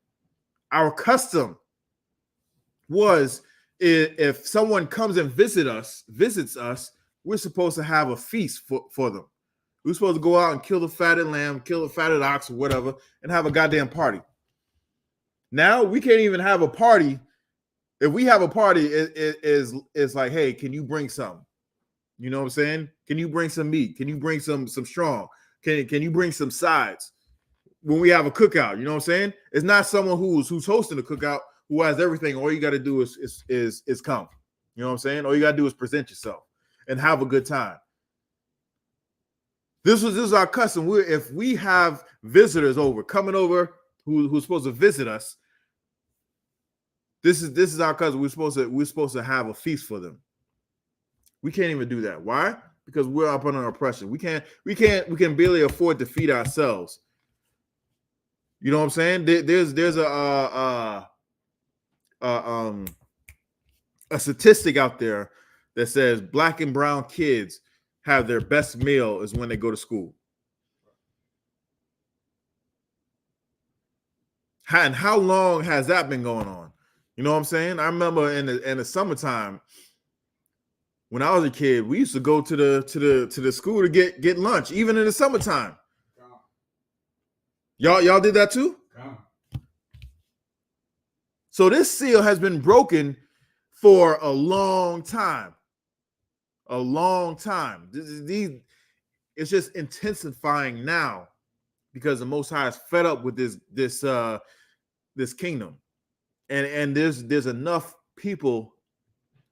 our custom was, if someone comes and visits us, we're supposed to have a feast for them. We're supposed to go out and kill the fatted lamb, kill the fatted ox or whatever, and have a goddamn party. Now we can't even have a party. If we have a party, it's like, hey, can you bring some? You know what I'm saying? Can you bring some meat? Can you bring some strong? Can you bring some sides? When we have a cookout, you know what I'm saying? It's not someone who's hosting the cookout who has everything. All you got to do is come. You know what I'm saying? All you got to do is present yourself and have a good time. This is our custom. If we have visitors coming over who's supposed to visit us, this is our custom. We're supposed to have a feast for them. We can't even do that. Why? Because we're up under oppression. We can barely afford to feed ourselves. You know what I'm saying? There's a statistic out there that says black and brown kids have their best meal is when they go to school. And how long has that been going on? You know what I'm saying? I remember in the summertime when I was a kid, we used to go to the school to get lunch, even in the summertime. Y'all did that too? So this seal has been broken for a long time. A long time. It's just intensifying now because the Most High is fed up with this kingdom, and there's enough people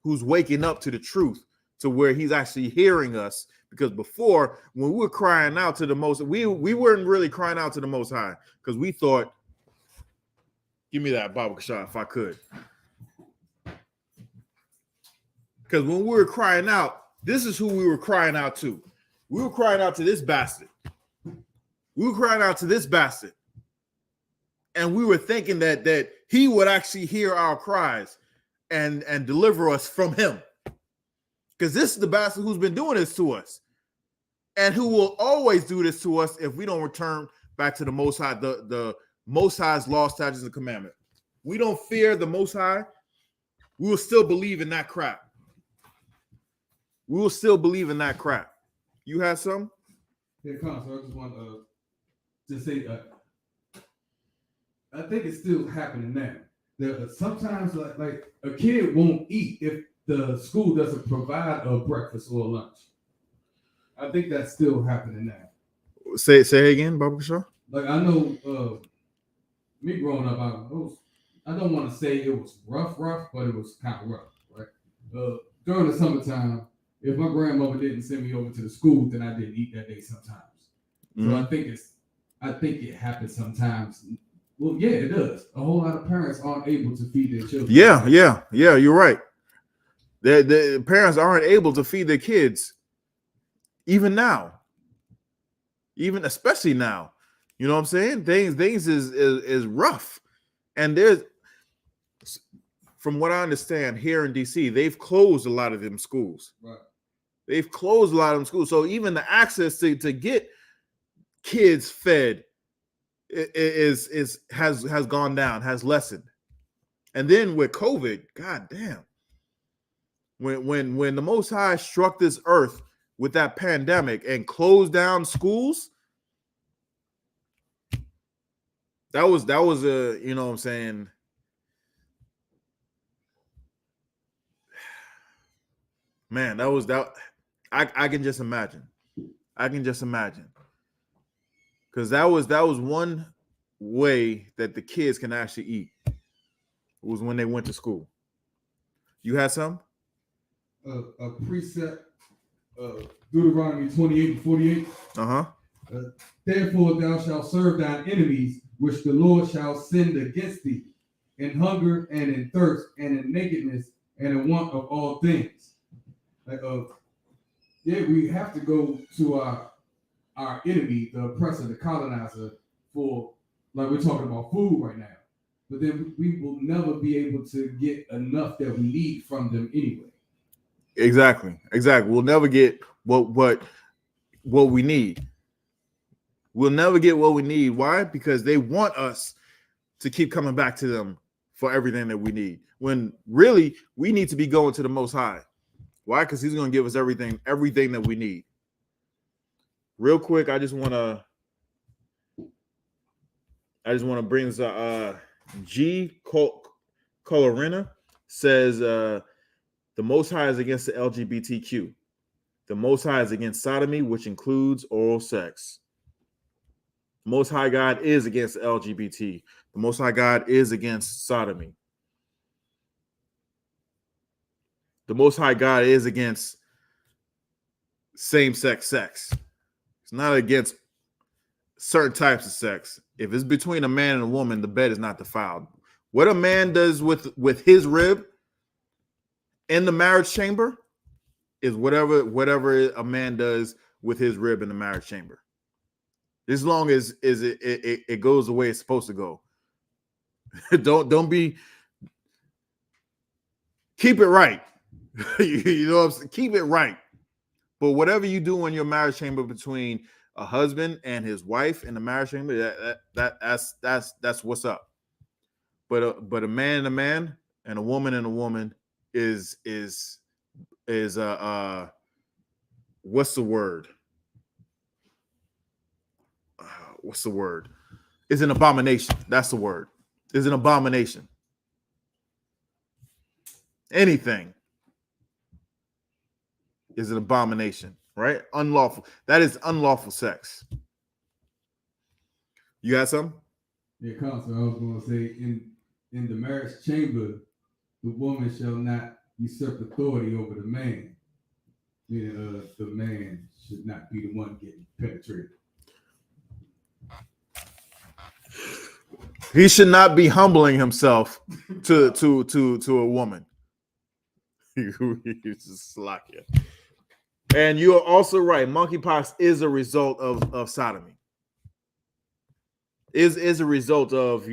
who's waking up to the truth to where he's actually hearing us. Because before, when we were crying out to the Most, we weren't really crying out to the Most High because we thought, give me that Bible shot if I could. Because when we were crying out, this is who we were crying out to. We were crying out to this bastard. We were crying out to this bastard. And we were thinking that he would actually hear our cries and deliver us from him. Because this is the bastard who's been doing this to us. And who will always do this to us if we don't return back to the Most High, the Most High's law, statutes, and commandment. We don't fear the Most High. We will still believe in that crap. We will still believe in that crap. You had some? Yeah, come on. So I just want to say, I think it's still happening now. Sometimes, like a kid won't eat if the school doesn't provide a breakfast or a lunch. I think that's still happening now. Say again, Baba Shaw. Like I know, me growing up, I don't want to say it was rough, but it was kind of rough, right? During the summertime, if my grandmother didn't send me over to the school, then I didn't eat that day sometimes. Mm-hmm. So I think it happens sometimes. Well, yeah, it does. A whole lot of parents aren't able to feed their children. Yeah. You're right. The parents aren't able to feed their kids. Even now, especially now, you know what I'm saying? Things is rough, and there's, from what I understand, here in DC, they've closed a lot of them schools. Right. They've closed a lot of them schools, so even the access to get kids fed has gone down, has lessened, and then with COVID, god damn, when the Most High struck this earth with that pandemic and closed down schools, that was a, you know what I'm saying, man, I can just imagine. Because that was one way that the kids can actually eat. It was when they went to school. You had some? A precept, Deuteronomy 28:48. Therefore thou shalt serve thine enemies, which the Lord shall send against thee, in hunger and in thirst and in nakedness and in want of all things. Like, we have to go to our our enemy, the oppressor, the colonizer, for, like we're talking about food right now. But then we will never be able to get enough that we need from them anyway. Exactly. We'll never get what we need. We'll never get what we need. Why? Because they want us to keep coming back to them for everything that we need. When really we need to be going to the Most High. Why? Because He's going to give us everything that we need. Real quick, I just want to bring this up. G. Colorina says the Most High is against the LGBTQ. The Most High is against sodomy, which includes oral sex. The Most High God is against LGBT. The Most High God is against sodomy. The Most High God is against same-sex sex. It's not against certain types of sex. If it's between a man and a woman, the bed is not defiled. What a man does with his rib in the marriage chamber is whatever a man does with his rib in the marriage chamber. As long as it goes the way it's supposed to go. Don't be, keep it right. You know what I'm saying? Keep it right. But whatever you do in your marriage chamber between a husband and his wife in the marriage chamber, that's what's up. But a man and a man and a woman is what's the word? What's the word? Is an abomination. That's the word. Is an abomination. Anything is an abomination, right? Unlawful. That is unlawful sex. You got something? Yeah, Consul, I was going to say, in the marriage chamber, the woman shall not usurp authority over the man. Meaning, the man should not be the one getting penetrated. He should not be humbling himself to a woman. He's just slack it. And you're also right. Monkeypox is a result of sodomy. Is a result of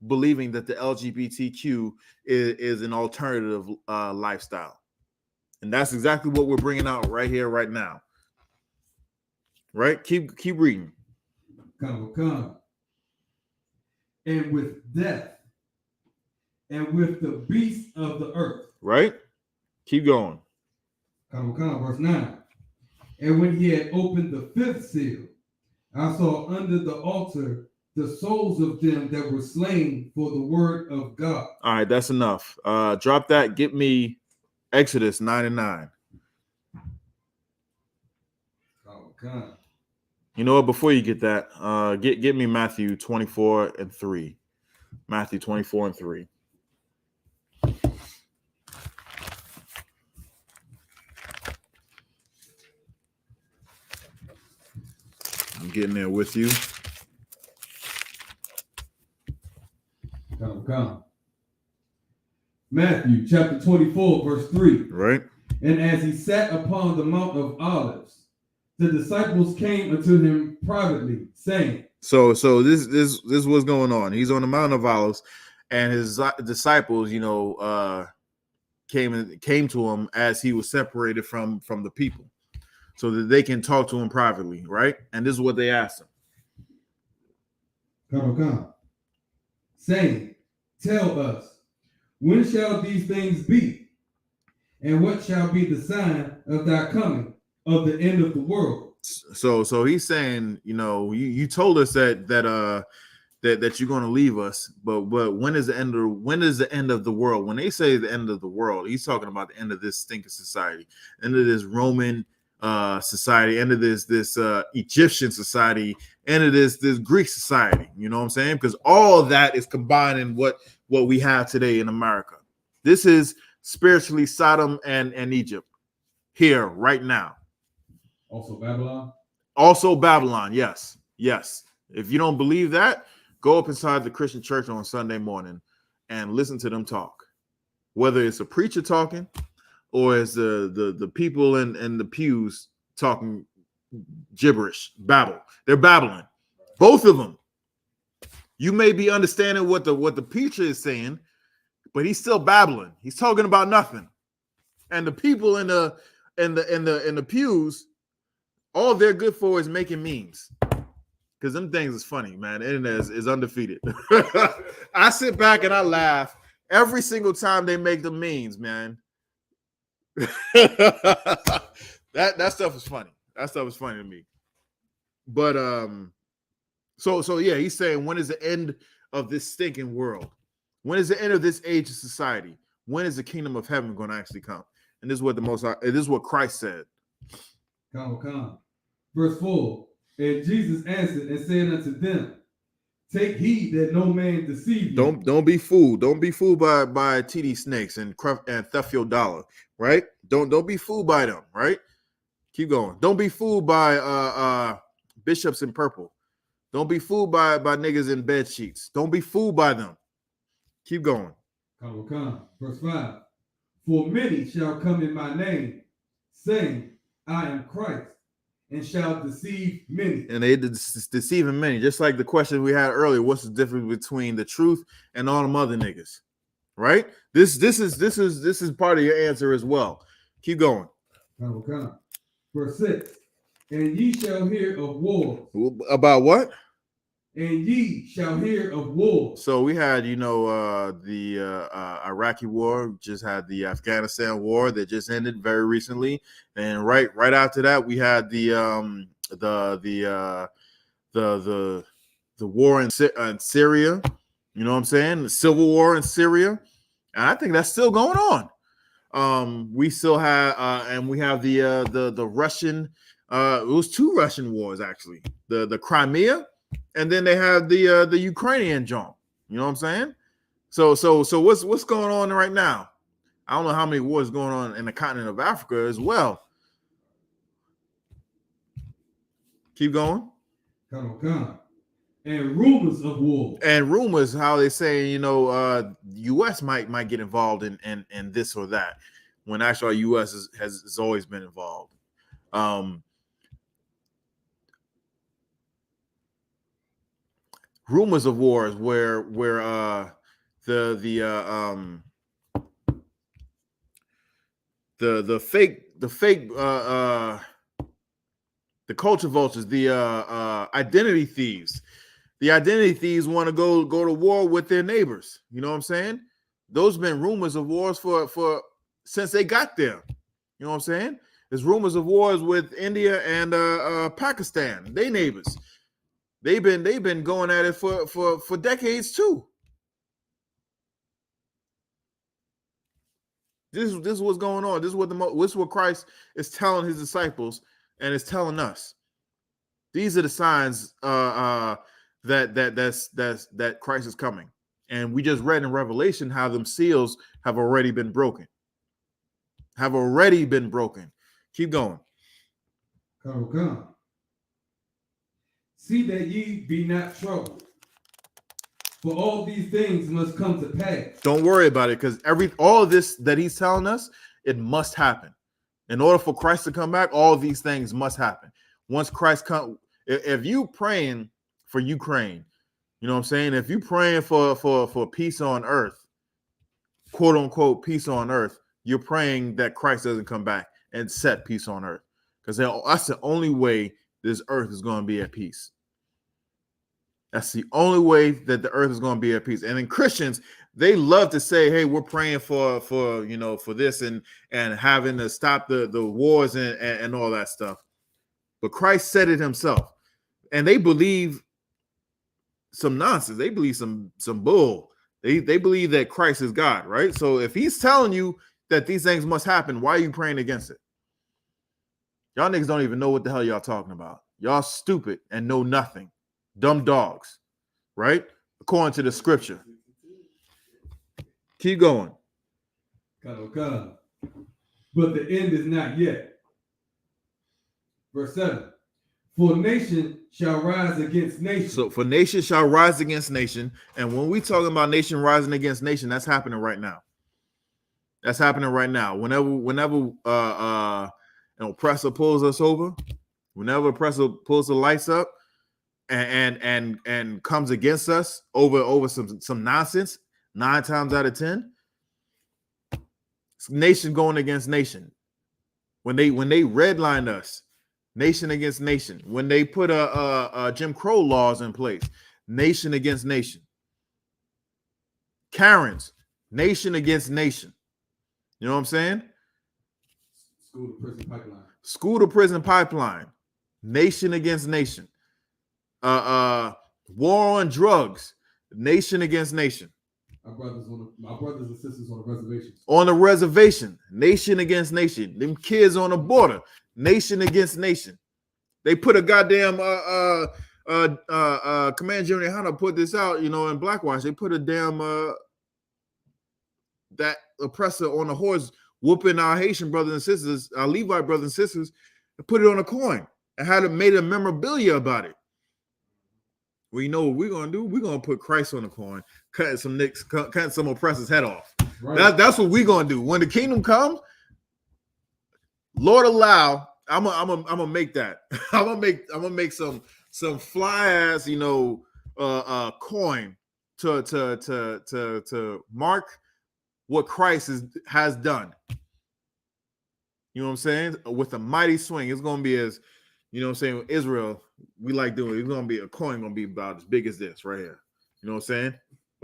believing that the LGBTQ is an alternative lifestyle, and that's exactly what we're bringing out right here, right now. Right? Keep reading. Come. And with death, and with the beasts of the earth. Right? Keep going. Come, verse 9. And when he had opened the fifth seal, I saw under the altar the souls of them that were slain for the word of God. All right, that's enough. Drop that. Get me Exodus 9:9. Come. You know what? Before you get that, get me Matthew 24:3. Matthew 24:3. I'm getting there with you. Come. Matthew chapter 24, verse 3. Right. And as he sat upon the Mount of Olives, the disciples came unto him privately, saying. So this is what's going on. He's on the Mount of Olives, and his disciples, came to him as he was separated from the people, so that they can talk to him privately, right? And this is what they asked him. Come. Saying, tell us, when shall these things be? And what shall be the sign of thy coming, of the end of the world? So he's saying, you told us that you're going to leave us, but when is the end of the world? When they say the end of the world, he's talking about the end of this stinking society, end of this Roman society, end of this Egyptian society, end of this Greek society. You know what I'm saying? Because all of that is combined in what we have today in America. This is spiritually Sodom and Egypt here right now. Also Babylon. Also Babylon. Yes. If you don't believe that, go up inside the Christian church on Sunday morning and listen to them talk. Whether it's a preacher talking or it's the people in the pews talking gibberish, babble. They're babbling. Both of them. You may be understanding what the preacher is saying, but he's still babbling. He's talking about nothing. And the people in the pews, all they're good for is making memes. Because them things is funny, man. The internet is undefeated. I sit back and I laugh every single time they make the memes, man. that stuff is funny. That stuff is funny to me. But so yeah, he's saying, when is the end of this stinking world? When is the end of this age of society? When is the kingdom of heaven going to actually come? And this is what this is what Christ said. Come. Verse 4. And Jesus answered and said unto them, take heed that no man deceive you. Don't be fooled. Don't be fooled by TD snakes and theft your dollar, right? Don't be fooled by them, right? Keep going. Don't be fooled by bishops in purple. Don't be fooled by niggas in bed sheets. Don't be fooled by them. Keep going. Come. Verse 5. For many shall come in my name, saying, I am Christ, and shall deceive many. And they deceiving many. Just like the question we had earlier, what's the difference between the truth and all them other niggas? Right? This is part of your answer as well. Keep going. Come. Verse 6. And ye shall hear of wars. About what? And ye shall hear of war. So we had, the Iraqi war, just had the Afghanistan war that just ended very recently, and right after that we had the war in Syria. You know what I'm saying? The civil war in Syria, and I think that's still going on. We still have, and we have the Russian. It was 2 Russian wars actually. The Crimea. And then they have the Ukrainian jump. You know what I'm saying? So what's going on right now? I don't know how many wars going on in the continent of Africa as well. Keep going. Come. And rumors of war. And rumors, how they say, U.S. might get involved in this or that, when actually U.S. has always been involved. Rumors of wars where the culture vultures, the identity thieves. The identity thieves want to go to war with their neighbors. You know what I'm saying? Those have been rumors of wars for since they got there. You know what I'm saying? There's rumors of wars with India and Pakistan, they neighbors. They've been going at it for decades too. This is what's going on. This is what Christ is telling his disciples and is telling us. These are the signs that Christ is coming. And we just read in Revelation how them seals have already been broken. Keep going. Come. See that ye be not troubled, for all these things must come to pass. Don't worry about it, because all of this that he's telling us, it must happen. In order for Christ to come back, all of these things must happen. Once Christ comes, if you praying for Ukraine, you know what I'm saying? If you praying for peace on earth, quote unquote peace on earth, you're praying that Christ doesn't come back and set peace on earth, because that's the only way this earth is going to be at peace. That's the only way that the earth is going to be at peace. And then Christians, they love to say, hey, we're praying for this and having to stop the wars and all that stuff. But Christ said it himself. And they believe some nonsense. They believe some bull. They believe that Christ is God, right? So if he's telling you that these things must happen, why are you praying against it? Y'all niggas don't even know what the hell y'all talking about. Y'all stupid and know nothing. Dumb dogs, right? According to the scripture. Keep going. Come. But the end is not yet. Verse 7. For nation shall rise against nation. So for nation shall rise against nation. And when we talking about nation rising against nation, that's happening right now. That's happening right now. Whenever an oppressor pulls us over, Whenever oppressor pulls the lights up and comes against us over some nonsense, 9 times out of 10, it's nation going against nation. When they redline us, nation against nation. When they put a Jim Crow laws in place, nation against nation. Karens, nation against nation. You know what I'm saying? School to prison pipeline. School to prison pipeline. Nation against nation. War on drugs. Nation against nation. My brothers and sisters on the reservation. On the reservation. Nation against nation. Them kids on the border. Nation against nation. They put a goddamn Command General Yahanna put this out, you know, in Blackwatch. They put a damn that oppressor on the horse whooping our Haitian brothers and sisters, our Levite brothers and sisters, and put it on a coin and had it made a memorabilia about it. Well, you know what we're gonna do? We're gonna put Christ on the coin, cutting some oppressor's head off. Right. That's what we're gonna do. When the kingdom comes, Lord allow, I'm gonna make that. I'm gonna make some fly ass, you know, coin to mark what Christ has done. You know what I'm saying? With a mighty swing, it's gonna be as, you know what I'm saying, Israel, we like doing it. It's gonna be a coin, gonna be about as big as this right here. You know what I'm saying?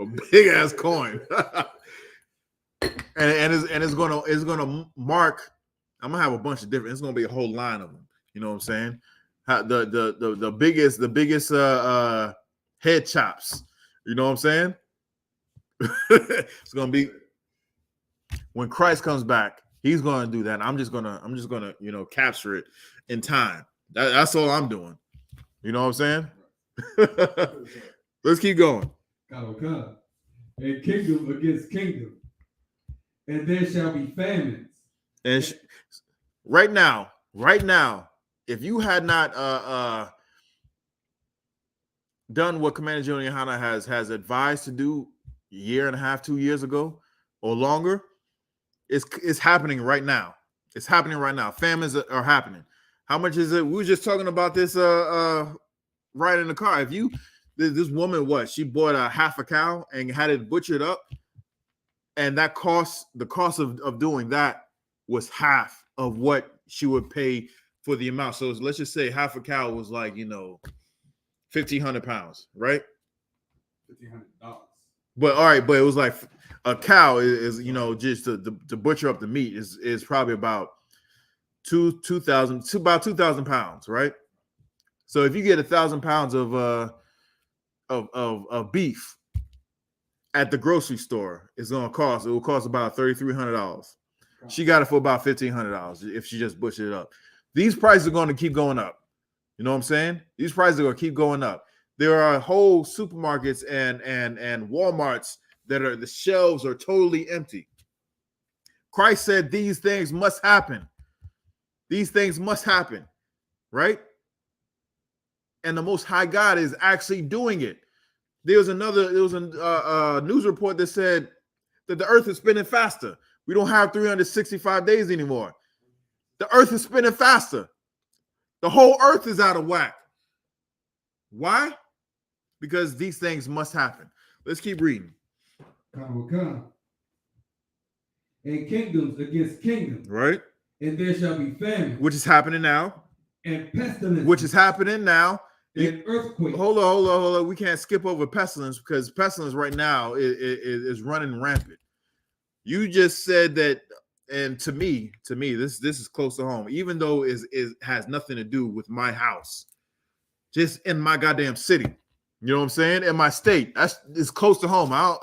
A big ass coin. and it's gonna mark. I'm gonna have a bunch of different, it's gonna be a whole line of them. You know what I'm saying? The biggest head chops. You know what I'm saying? It's gonna be when Christ comes back, he's gonna do that. I'm just gonna, you know, capture it in time. That's all I'm doing. You know what I'm saying? Let's keep going. And kingdom against kingdom, and there shall be famines. And right now, if you had not done what Commander General Yahanna has advised to do a year and a half, 2 years ago or longer, it's happening right now. It's happening right now. Famines are happening. How much is it? We were just talking about this right in the car. If you, this woman, she bought a half a cow and had it butchered up, and the cost of doing that was half of what she would pay for the amount. So let's just say half a cow was like, you know, 1,500 pounds, right? $1,500. But all right, but it was like a cow is you know, just to butcher up the meat is probably about 2,000 pounds, right? So if you get 1,000 pounds of beef at the grocery store, it will cost about $3,300. She got it for about $1,500 if she just butchered it up. These prices are going to keep going up. You know what I'm saying? These prices are going to keep going up. There are whole supermarkets and Walmarts that the shelves are totally empty. Christ said these things must happen. These things must happen, right? And the Most High God is actually doing it. There was a news report that said that the earth is spinning faster. We don't have 365 days anymore. The earth is spinning faster. The whole earth is out of whack. Why? Because these things must happen. Let's keep reading. And kingdoms against kingdoms. Right. And there shall be famine. Which is happening now. And pestilence. Which is happening now. And earthquake. Hold on. We can't skip over pestilence because pestilence right now is running rampant. You just said that, and to me, this is close to home, even though it has nothing to do with my house, just in my goddamn city. You know what I'm saying? In my state, it's close to home. I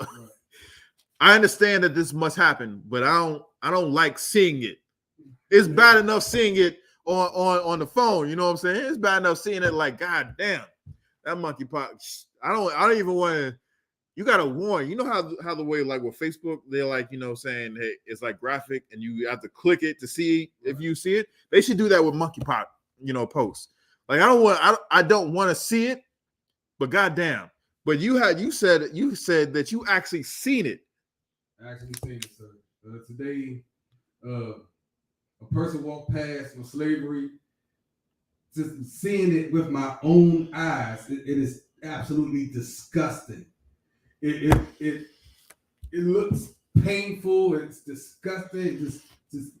understand that this must happen, but I don't like seeing it. It's bad enough seeing it on the phone. You know what I'm saying? It's bad enough seeing it like, God damn, that monkeypox. I don't even want to. You gotta warn. You know how the way, like with Facebook, they're like, you know, saying, hey, it's like graphic and you have to click it to see if you see it. They should do that with monkeypox, you know, posts. Like I don't want to see it, but goddamn. But you said that you actually seen it. I actually seen it, sir. Today, a person walked past from slavery just seeing it with my own eyes, it is absolutely disgusting. It looks painful. It's disgusting. Just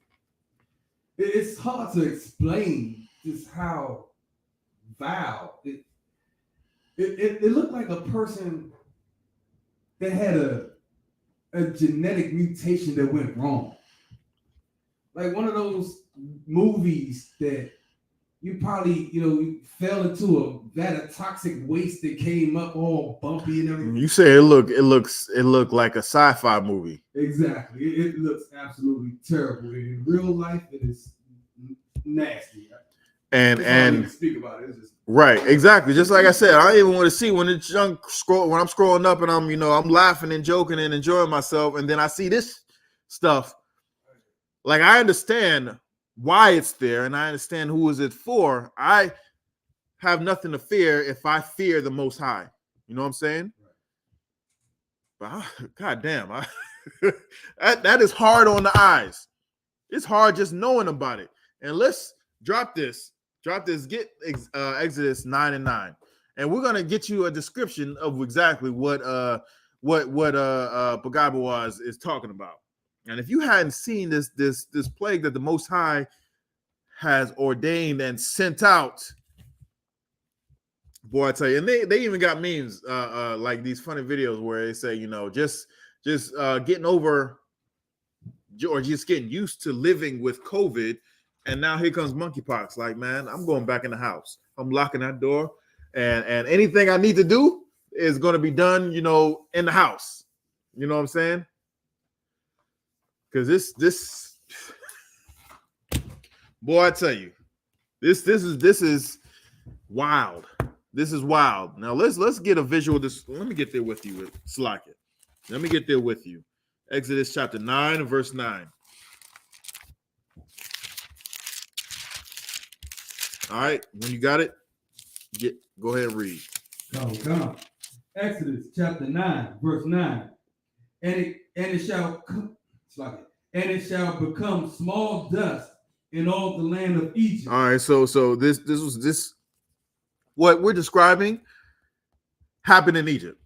it's hard to explain just how vile it looked like a person that had a genetic mutation that went wrong. Like one of those movies that you probably, you fell into a vat of toxic waste that came up all bumpy and everything. You say it looked like a sci-fi movie. Exactly. It looks absolutely terrible. In real life, it is nasty. And I don't even speak about it. It's just right, exactly. Just like I said, I don't even want to see when it's junk scroll when I'm scrolling up and I'm laughing and joking and enjoying myself, and then I see this stuff. Like, I understand why it's there, and I understand who is it for. I have nothing to fear if I fear the Most High. You know what I'm saying? But God damn, that is hard on the eyes. It's hard just knowing about it. And let's drop this. Get Exodus 9:9, and we're gonna get you a description of exactly what Pagaba is talking about. And if you hadn't seen this plague that the Most High has ordained and sent out, boy, I tell you, and they even got memes like these funny videos where they say, just getting over or just getting used to living with COVID. And now here comes monkeypox. Like, man, I'm going back in the house. I'm locking that door, and anything I need to do is going to be done, in the house. You know what I'm saying? Because this, boy, I tell you, this is wild. This is wild. Now let's get a visual. Let me get there with you, Slack it. Let me get there with you. Exodus chapter 9, verse 9. All right, when you got it, go ahead and read. Come. Exodus chapter 9, verse 9. And it shall become small dust in all the land of Egypt. All right, so this was what we're describing happened in Egypt.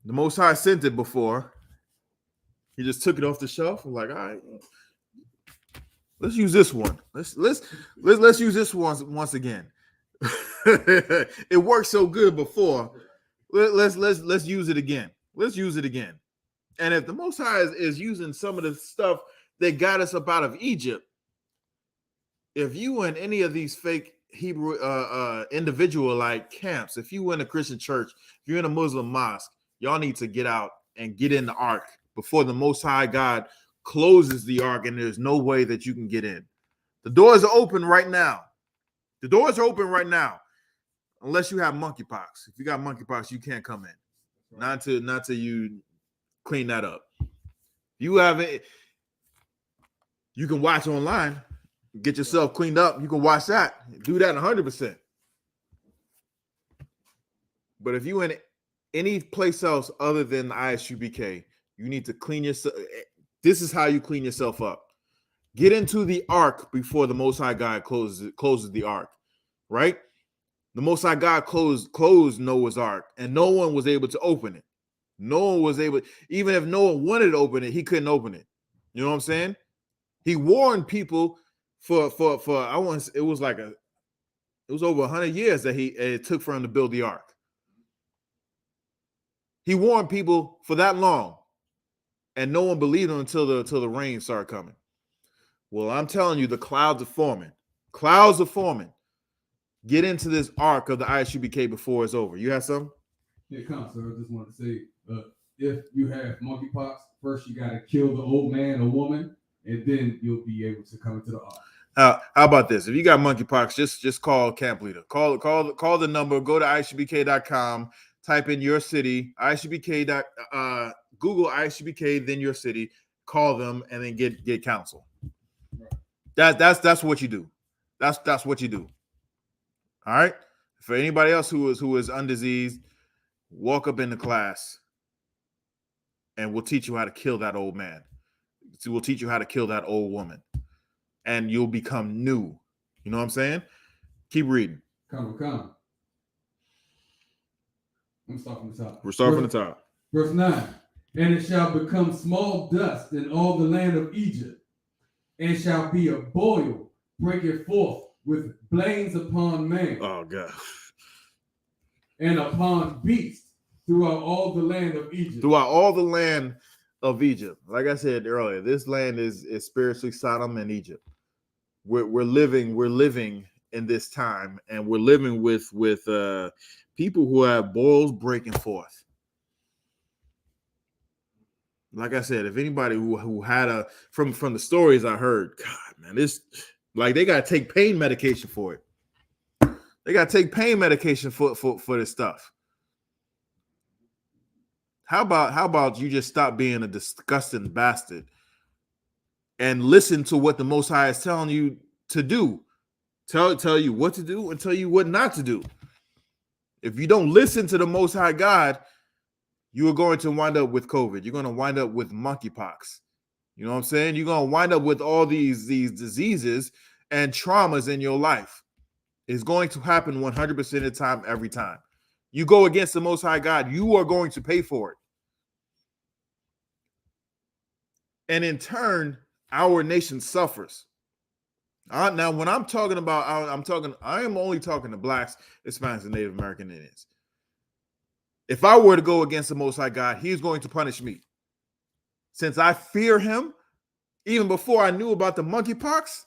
The Most High sent it before. He just took it off the shelf and like, all right, let's use this one. Let's use this one once again. It worked so good before. Let's use it again. Let's use it again. And if the Most High is using some of the stuff that got us up out of Egypt, if you were in any of these fake Hebrew individual-like camps, if you were in a Christian church, if you're in a Muslim mosque, y'all need to get out and get in the ark before the Most High God closes the ark and there's no way that you can get in. The doors are open right now. The doors are open right now, unless you have monkeypox. If you got monkeypox, you can't come in. Not till you clean that up. You have it. You can watch online. Get yourself cleaned up. You can watch that. Do that 100%. But if you in any place else other than the I.S.U.P.K, you need to clean yourself. This is how you clean yourself up. Get into the ark before the Most High God closes the ark, right? The Most High God closed Noah's ark, and no one was able to open it. No one was able, even if no one wanted to open it, he couldn't open it. You know what I'm saying? He warned people for it was over 100 years that it took for him to build the ark. He warned people for that long, and no one believed him until the rain started coming. Well, I'm telling you, the clouds are forming. Clouds are forming. Get into this ark of the I.S.U.P.K before it's over. You have something? Here it comes, sir. I just wanted to say, if you have monkeypox, first you got to kill the old man or woman, and then you'll be able to come into the ark. How about this? If you got monkeypox, just call camp leader. Call the number. Go to ISUPK.com. Type in your city. ISUPK. Google I.S.U.P.K. then your city. Call them and then get counsel. Right. That's what you do. That's what you do. All right. For anybody else who is undiseased, walk up into class, and we'll teach you how to kill that old man. We'll teach you how to kill that old woman, and you'll become new. You know what I'm saying? Keep reading. Come. I'm starting from the top. We're starting from the top. Verse 9. And it shall become small dust in all the land of Egypt, and shall be a boil breaketh forth with blains upon man. Oh, God. And upon beast throughout all the land of Egypt. Throughout all the land of Egypt. Like I said earlier, this land is spiritually Sodom and Egypt. We're living in this time, and we're living with people who have boils breaking forth. Like I said, if anybody who had from the stories I heard, God, man, this, like, they gotta take pain medication for it. They gotta take pain medication for this stuff. How about you just stop being a disgusting bastard and listen to what the Most High is telling you to do? Tell you what to do and tell you what not to do. If you don't listen to the Most High God, you are going to wind up with COVID. You're going to wind up with monkeypox. You know what I'm saying? You're going to wind up with all these diseases and traumas in your life. It's going to happen 100% of the time, every time. You go against the Most High God, you are going to pay for it. And in turn, our nation suffers. Now, when I'm talking about, I am only talking to blacks, Hispanics, and Native American Indians. If I were to go against the Most High God, he's going to punish me. Since I fear him, even before I knew about the monkeypox,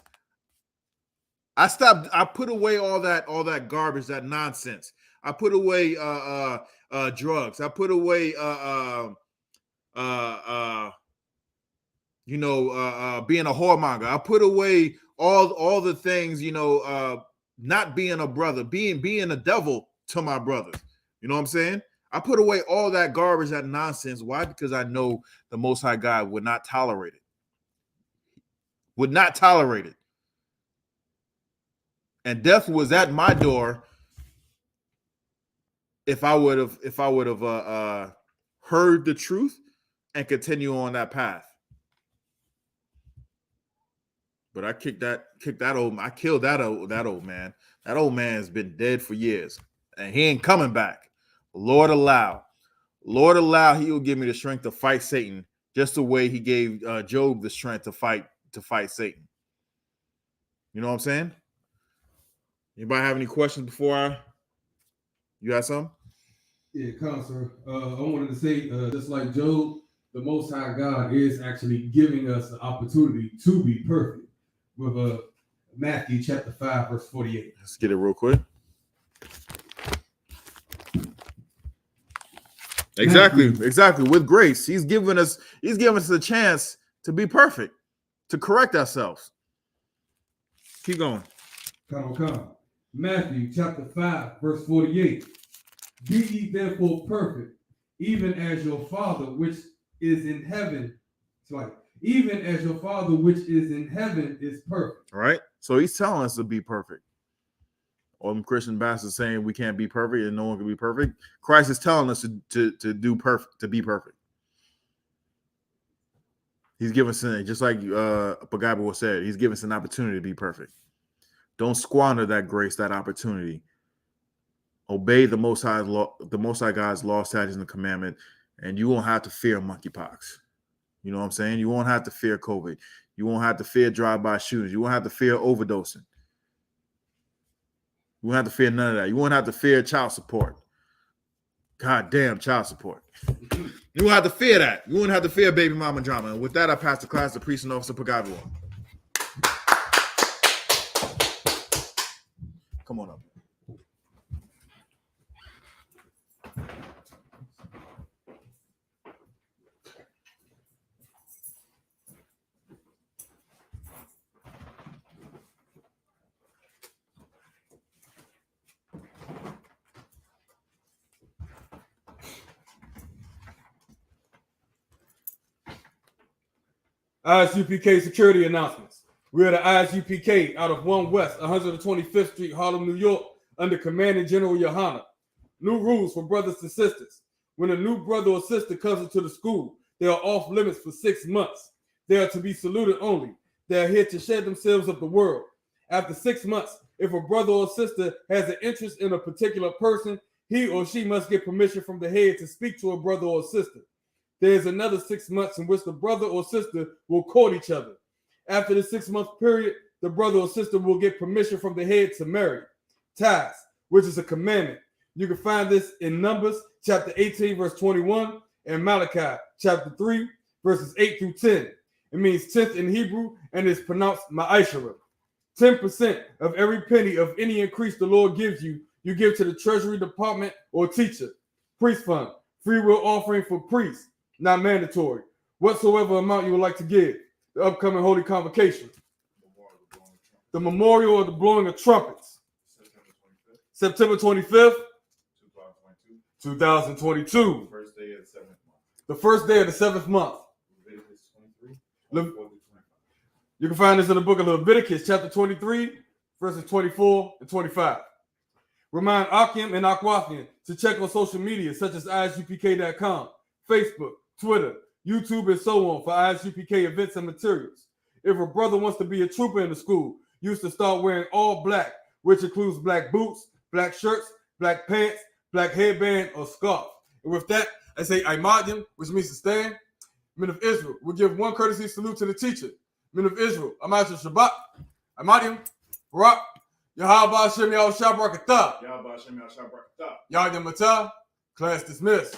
I put away all that garbage, that nonsense. I put away drugs. I put away being a whoremonger. I put away all the things, not being a brother, being a devil to my brothers. You know what I'm saying? I put away all that garbage, that nonsense. Why? Because I know the Most High God would not tolerate it. Would not tolerate it. And death was at my door if I would have heard the truth and continue on that path. But I kicked that old. I killed that old man. That old man has been dead for years, and he ain't coming back. Lord allow, he will give me the strength to fight Satan, just the way he gave Job the strength to fight Satan. You know what I'm saying? Anybody have any questions before you got some? Yeah, Counselor. I wanted to say, just like Job, the Most High God is actually giving us the opportunity to be perfect. With Matthew chapter 5, verse 48. Let's get it real quick. Exactly. With grace, he's giving us a chance to be perfect, to correct ourselves. Keep going. Come. Matthew chapter 5, verse 48. Be ye therefore perfect, even as your Father which is in heaven. It's like, even as your Father which is in heaven is perfect. All right. So he's telling us to be perfect. All them Christian bastards saying we can't be perfect and no one can be perfect. Christ is telling us to do perfect, to be perfect. He's giving us, just like Pagabo said, he's giving us an opportunity to be perfect. Don't squander that grace, that opportunity. Obey the Most High law, the Most High God's law, statutes, and the commandment, and you won't have to fear monkeypox. You know what I'm saying? You won't have to fear COVID. You won't have to fear drive-by shootings. You won't have to fear overdosing. You won't have to fear none of that. You won't have to fear child support. God damn, child support. You won't have to fear that. You won't have to fear baby mama drama. And with that, I pass the class to Priest and Officer Pagabo. Come on up. I.S.U.P.K. security announcements. We are the I.S.U.P.K. out of 1 West 125th Street, Harlem, New York, under Commanding General Yahanna. New rules for brothers and sisters. When a new brother or sister comes into the school, they are off limits for 6 months. They are to be saluted only. They are here to shed themselves of the world. After 6 months, If a brother or sister has an interest in a particular person, he or she must get permission from the head to speak to a brother or sister. There is another 6 months in which the brother or sister will court each other. After the 6-month period, the brother or sister will get permission from the head to marry. Tithes, which is a commandment. You can find this in Numbers chapter 18, verse 21, and Malachi chapter 3, verses 8 through 10. It means tenth in Hebrew and is pronounced ma'ashara. 10% of every penny of any increase the Lord gives you, you give to the treasury department or teacher. Priest fund, free will offering for priests, not mandatory. Whatsoever amount you would like to give. The upcoming holy convocation. The memorial of the blowing of trumpets. September 25th, 2022. The first day of the seventh month. You can find this in the book of Leviticus, chapter 23, verses 24 and 25. Remind Akim and Akwathian to check on social media such as ISUPK.com, Facebook, Twitter, YouTube, and so on for I.S.U.P.K events and materials. If a brother wants to be a trooper in the school, you used to start wearing all black, which includes black boots, black shirts, black pants, black headband, or scarf. And with that, I say Imadim, which means to stand. Men of Israel, we give one courtesy salute to the teacher. Men of Israel, Amash Shabbat, Imadim, Barak, Yahweh Shem Yahweh Shabrakatah, Yahweh Shem Yahweh Shabrakatah, Yahweh Matah, class dismissed.